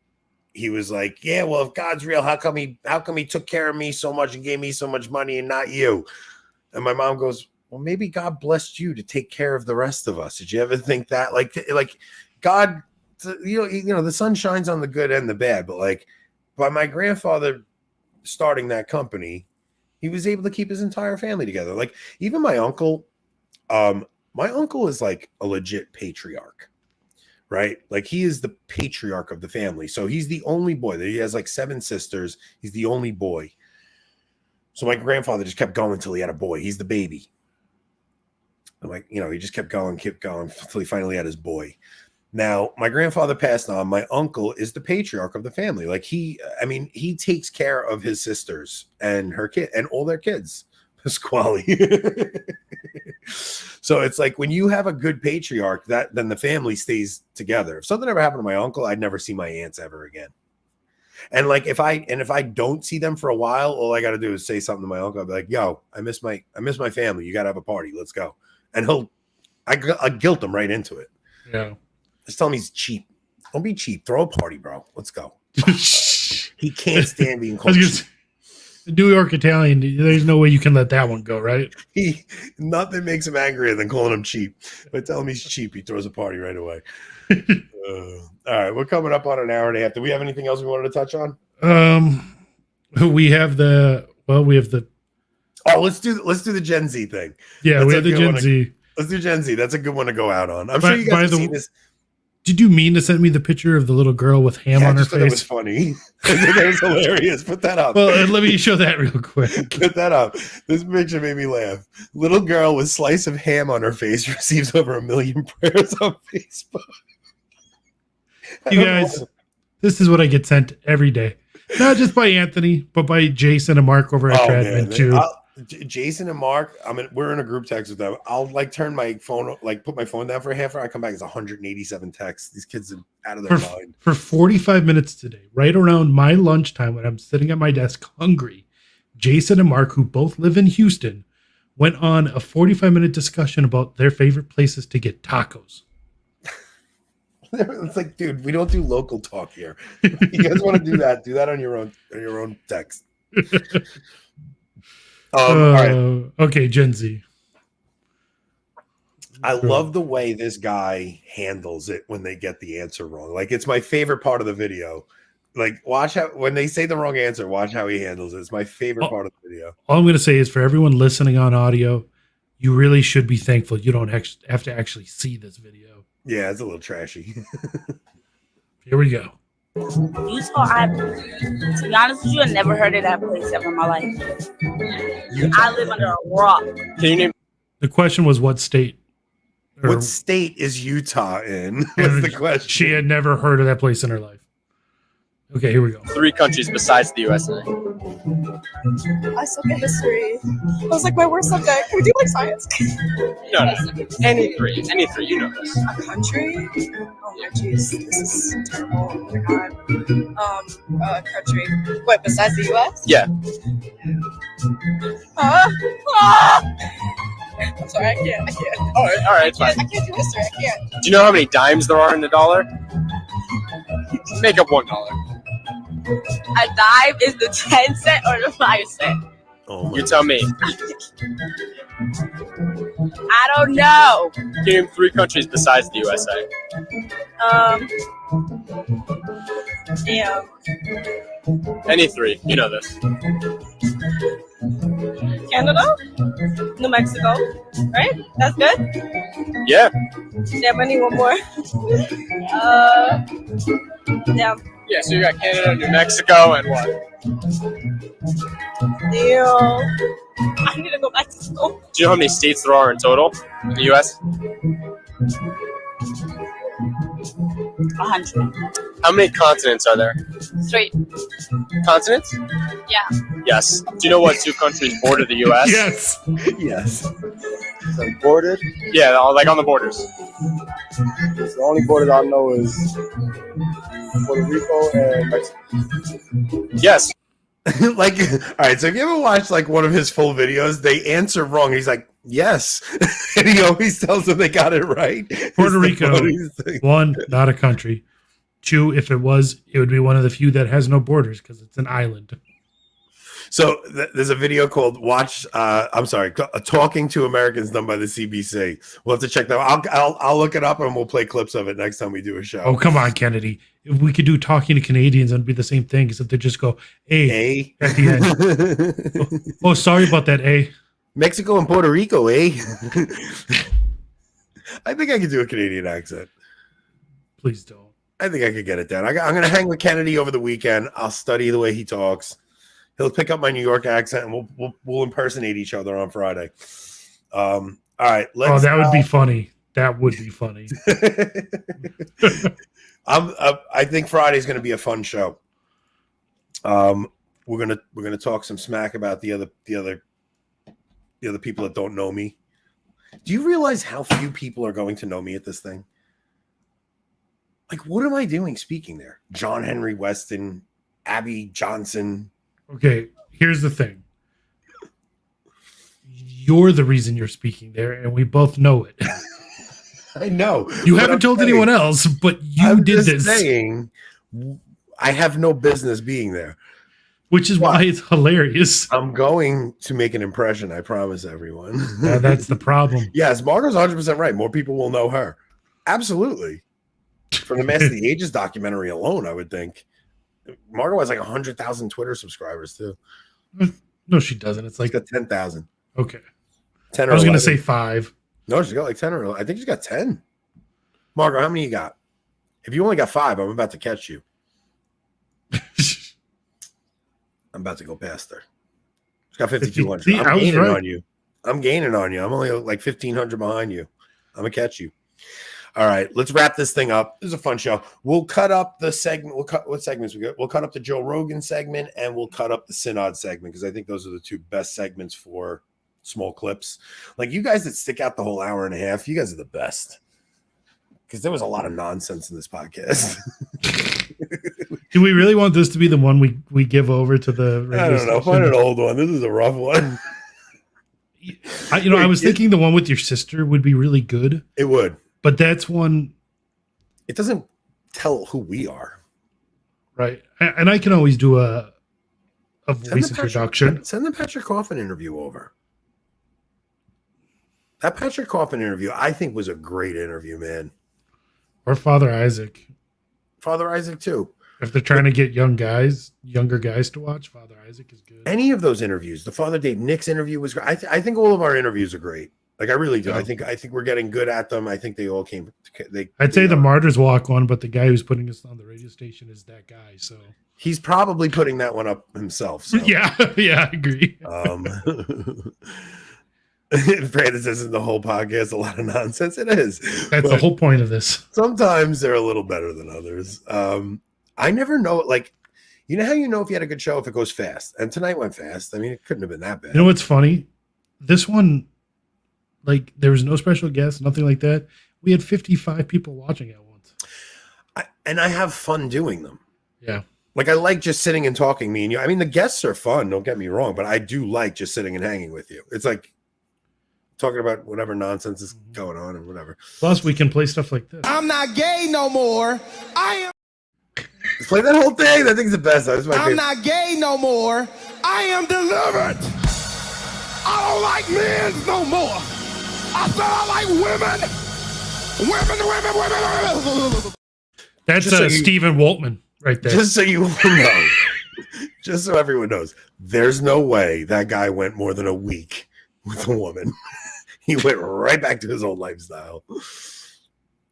he was like, "Yeah, well, if God's real, how come he took care of me so much and gave me so much money and not you?" And my mom goes, "Well, maybe God blessed you to take care of the rest of us. Did you ever think that? Like God, the sun shines on the good and the bad, but like." By my grandfather starting that company, he was able to keep his entire family together. Like even my uncle is like a legit patriarch, right? Like he is the patriarch of the family. So he's the only boy. He has like 7 sisters. He's the only boy. So my grandfather just kept going until he had a boy. He's the baby. I'm like, he just kept going until he finally had his boy. Now, my grandfather passed on. My uncle is the patriarch of the family. Like he takes care of his sisters and her kid and all their kids. Pasquale. So it's like when you have a good patriarch, then the family stays together. If something ever happened to my uncle, I'd never see my aunts ever again. And like if I don't see them for a while, all I got to do is say something to my uncle. I'll be like, "Yo, I miss my family. You got to have a party. Let's go." And I guilt him right into it. Yeah. Just tell him he's cheap. Don't be cheap. Throw a party, bro. Let's go. He can't stand being called cheap. New York Italian, there's no way you can let that one go, right? Nothing makes him angrier than calling him cheap. If I tell him he's cheap, he throws a party right away. All right, we're coming up on an hour and a half. Do we have anything else we wanted to touch on? We have the. Oh, let's do the Gen Z thing. Yeah, we have the Gen Z. Let's do Gen Z. That's a good one to go out on. I'm sure you guys have seen this. Did you mean to send me the picture of the little girl with ham on her face? That was funny. That was hilarious. Put that up. Well, let me show that real quick. Put that up. This picture made me laugh. Little girl with slice of ham on her face receives over 1 million prayers on Facebook. You guys, this is what I get sent every day. Not just by Anthony, but by Jason and Mark over at Tradman too. Jason and Mark, we're in a group text with them. I'll turn my phone, put my phone down for a half hour. I come back, it's 187 texts. These kids are out of their mind. For 45 minutes today, right around my lunchtime when I'm sitting at my desk hungry, Jason and Mark, who both live in Houston, went on a 45-minute discussion about their favorite places to get tacos. It's like, dude, we don't do local talk here. You guys want to do that? Do that on your own text. All right. Okay, Gen Z. I love the way this guy handles it when they get the answer wrong. Like, it's my favorite part of the video. Like, watch how when they say the wrong answer, watch how he handles it. It's my favorite part of the video. All I'm going to say is for everyone listening on audio, you really should be thankful you don't have to actually see this video. Yeah, it's a little trashy. Here we go. Utah, to be honest with you, I never heard of that place ever in my life. I live under a rock. Can you name? The question was what state? What state is Utah in? Was the question. She had never heard of that place in her life. Okay, here we go. 3 countries besides the USA. I suck at history. I was like, my worst subject. Can we do like science? No. Any three, you know this. A country? Oh my jeez, this is terrible. Oh my god. A country. What, besides the US? Yeah. I'm sorry, I can't. All right, it's fine. I can't do history. I can't. Do you know how many dimes there are in a dollar? Make up $1. A dime is the 10 cent or the 5 cent? Oh, You tell me. I don't know. Name 3 countries besides the USA. Damn. Any 3, you know this. Canada? New Mexico? Right? That's good? Yeah. Damn, I need one more. Damn. Yeah, so you got Canada, New Mexico, and what? Damn. I need to go back to school. Do you know how many states there are in total in the US? 100. How many continents are there? Straight. Continents? Yeah. Yes. Do you know what 2 countries border the US? Yes. yes. Bordered. Yeah, like on the borders. The only border I know is Puerto Rico and Mexico. Yes. Like, all right. So if you ever watched like one of his full videos, they answer wrong. He's like, yes, and he always tells them they got it right. Puerto Rico, 1, not a country. 2, if it was, it would be one of the few that has no borders because it's an island. So there's a video called Talking to Americans done by the CBC. We'll have to check that out. I'll look it up and we'll play clips of it next time we do a show. Oh, come on, Kennedy. If we could do Talking to Canadians, it'd be the same thing, except they just go, A at the end. Oh, sorry about that, A. Mexico and Puerto Rico, eh? I think I could do a Canadian accent. Please don't. I think I could get it down. I'm going to hang with Kennedy over the weekend. I'll study the way he talks. He'll pick up my New York accent, and we'll impersonate each other on Friday. All right. That would be funny. That would be funny. I think Friday's going to be a fun show. We're gonna talk some smack about the other people that don't know me. Do you realize how few people are going to know me at this thing? Like, what am I doing speaking there? John Henry Weston, Abby Johnson. Okay, here's the thing. You're the reason you're speaking there, and we both know it. I know. You haven't told anyone else, but you did this. Saying, I have no business being there. Which is why it's hilarious. I'm going to make an impression, I promise everyone. That's the problem. Yes, Margot's 100% right. More people will know her. Absolutely. From the Master of the Ages documentary alone, I would think. Margot has like 100,000 Twitter subscribers, too. No, she doesn't. It's like she's got 10,000. Okay. 10 or I was going to 11. say 5. No, she's got like 10 or 11. I think she's got 10. Margot, how many you got? If you only got 5, I'm about to catch you. I'm about to go past her. She's got 5,200. See, I'm gaining right. on you. I'm gaining on you. I'm only like 1,500 behind you. I'm going to catch you. All right, let's wrap this thing up. This is a fun show. We'll cut up the segment. What segments we got? We'll cut up the Joe Rogan segment and we'll cut up the Synod segment because I think those are the 2 best segments for small clips. Like you guys that stick out the whole hour and a half, you guys are the best. Because there was a lot of nonsense in this podcast. Do we really want this to be the one we give over to the radio I don't know. station? Find an old one. This is a rough one. I was thinking the one with your sister would be really good. It would. But that's one it doesn't tell who we are. Right. And I can always do a voice introduction. Send the Patrick Coffin interview over. That Patrick Coffin interview, I think, was a great interview, man. Or Father Isaac. Father Isaac, too. If they're trying to get younger guys to watch, Father Isaac is good. Any of those interviews. The Father Dave Nick's interview was great. I think all of our interviews are great. Like, I really do. Yeah. I think we're getting good at them. I think they all came. I'd say the Martyrs Walk one, but the guy who's putting us on the radio station is that guy. So he's probably putting that one up himself. So. Yeah, I agree. Brandon says in the whole podcast a lot of nonsense. It is. That's the whole point of this. Sometimes they're a little better than others. I never know. Like, you know how you know if you had a good show if it goes fast. And tonight went fast. I mean, it couldn't have been that bad. You know what's funny? This one. Like, there was no special guest, nothing like that. We had 55 people watching at once. And I have fun doing them. Yeah. Like, I like just sitting and talking, me and you. I mean, the guests are fun, don't get me wrong, but I do like just sitting and hanging with you. It's like talking about whatever nonsense is going on and whatever. Plus, we can play stuff like this. I'm not gay no more. I am. Let's play that whole thing. That thing's the best. I'm not gay no more. I am delivered. I don't like men no more. I said I like women. That's Stephen Waltman right there. Just so you know, just so everyone knows, there's no way that guy went more than a week with a woman. He went right back to his old lifestyle.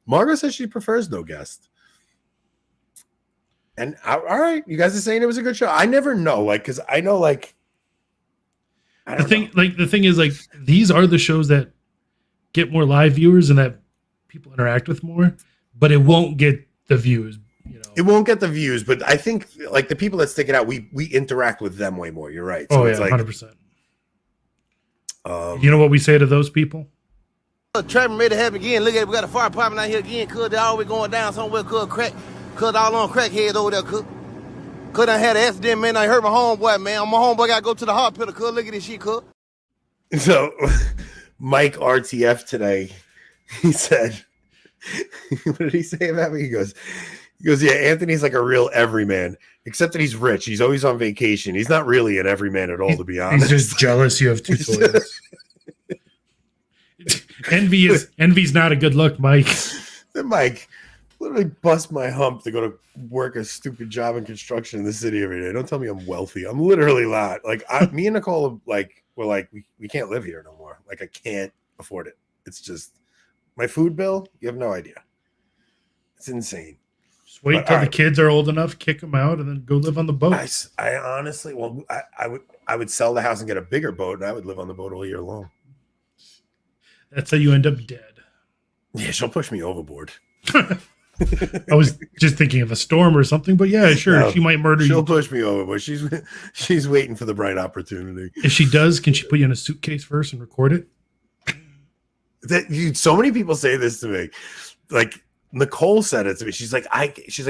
Margaret says she prefers no guest. And all right, you guys are saying it was a good show. I never know, like, because I know, like, the thing is, like, these are the shows that get more live viewers and that people interact with more, but it won't get the views. You know, it won't get the views, but I think like the people that stick it out, we interact with them way more. You're right. So it's 100%. You know what we say to those people? Trap made it happen again. Look at it, we got a fire department out here again. Cause they always going down somewhere. Cause all on crackheads over there. Cause I had an accident, man. I hurt my homeboy, man. My homeboy got to go to the hospital. Cause look at this shit, cuz. So. Mike RTF today, he said, what did he say about me? He goes, yeah, Anthony's like a real everyman, except that he's rich. He's always on vacation. He's not really an everyman at all, to be honest. He's just jealous you have two toilets. Envy's not a good look, Mike. Mike, literally bust my hump to go to work a stupid job in construction in the city every day. Don't tell me I'm wealthy. I'm literally not. Like, me and Nicole, we're like, we can't live here no more. Like, I can't afford it. It's just my food bill. You have no idea. It's insane. Just wait till the kids are old enough, kick them out, and then go live on the boat. I honestly, I would sell the house and get a bigger boat, and I would live on the boat all year long. That's how you end up dead. Yeah, she'll push me overboard. I was just thinking of a storm or something, but yeah, sure, no, she might murder you. She'll push me over, but she's waiting for the right opportunity. If she does, can she put you in a suitcase first and record it? So many people say this to me. Like Nicole said it to me. She's like,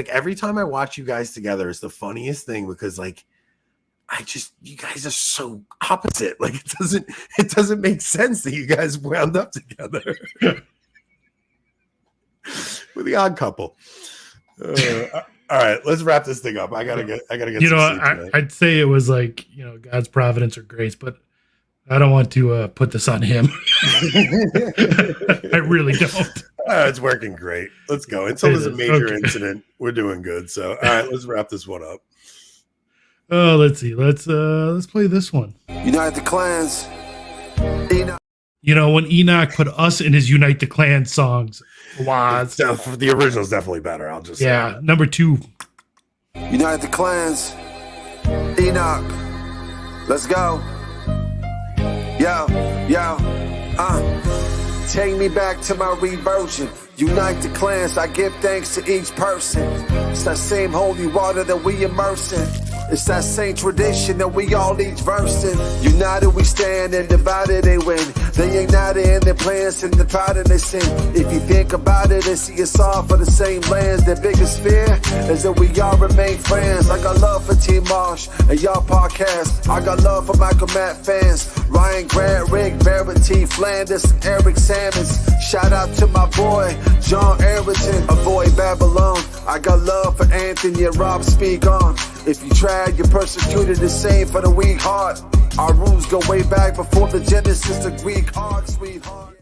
every time I watch you guys together, it's the funniest thing because like you guys are so opposite. Like it doesn't make sense that you guys wound up together. With the odd couple. All right, let's wrap this thing up. I gotta get. You know, I'd say it was like, you know, God's providence or grace, but I don't want to put this on him. I really don't. It's working great. Let's go. Until there's a major incident, we're doing good. So, all right, let's wrap this one up. Oh, let's see. Let's play this one. Unite the Clans. You know, when Enoch put us in his Unite the Clan songs, the original's definitely better. I'll just say number 2. Unite the Clans. Enoch. Let's go. Yo. Take me back to my reversion. Unite the clans. I give thanks to each person. It's that same holy water that we immerse in. It's that same tradition that we all each verse in. United we stand and divided they win. They ain't out in their plans and they're proud of their sin. If you think about it, they see us all for the same lands. Their biggest fear is that we all remain friends. I got love for T Marsh and y'all podcast. I got love for Michael Matt fans. Ryan Grant, Rick, Verity, Flanders, and Eric Sammons. Shout out to my boy, John Arrington, avoid Babylon. I got love for Anthony and Rob Speak On. If you tried, you're persecuted the same for the weak heart. Our rules go way back before the Genesis, the Greek art, sweetheart.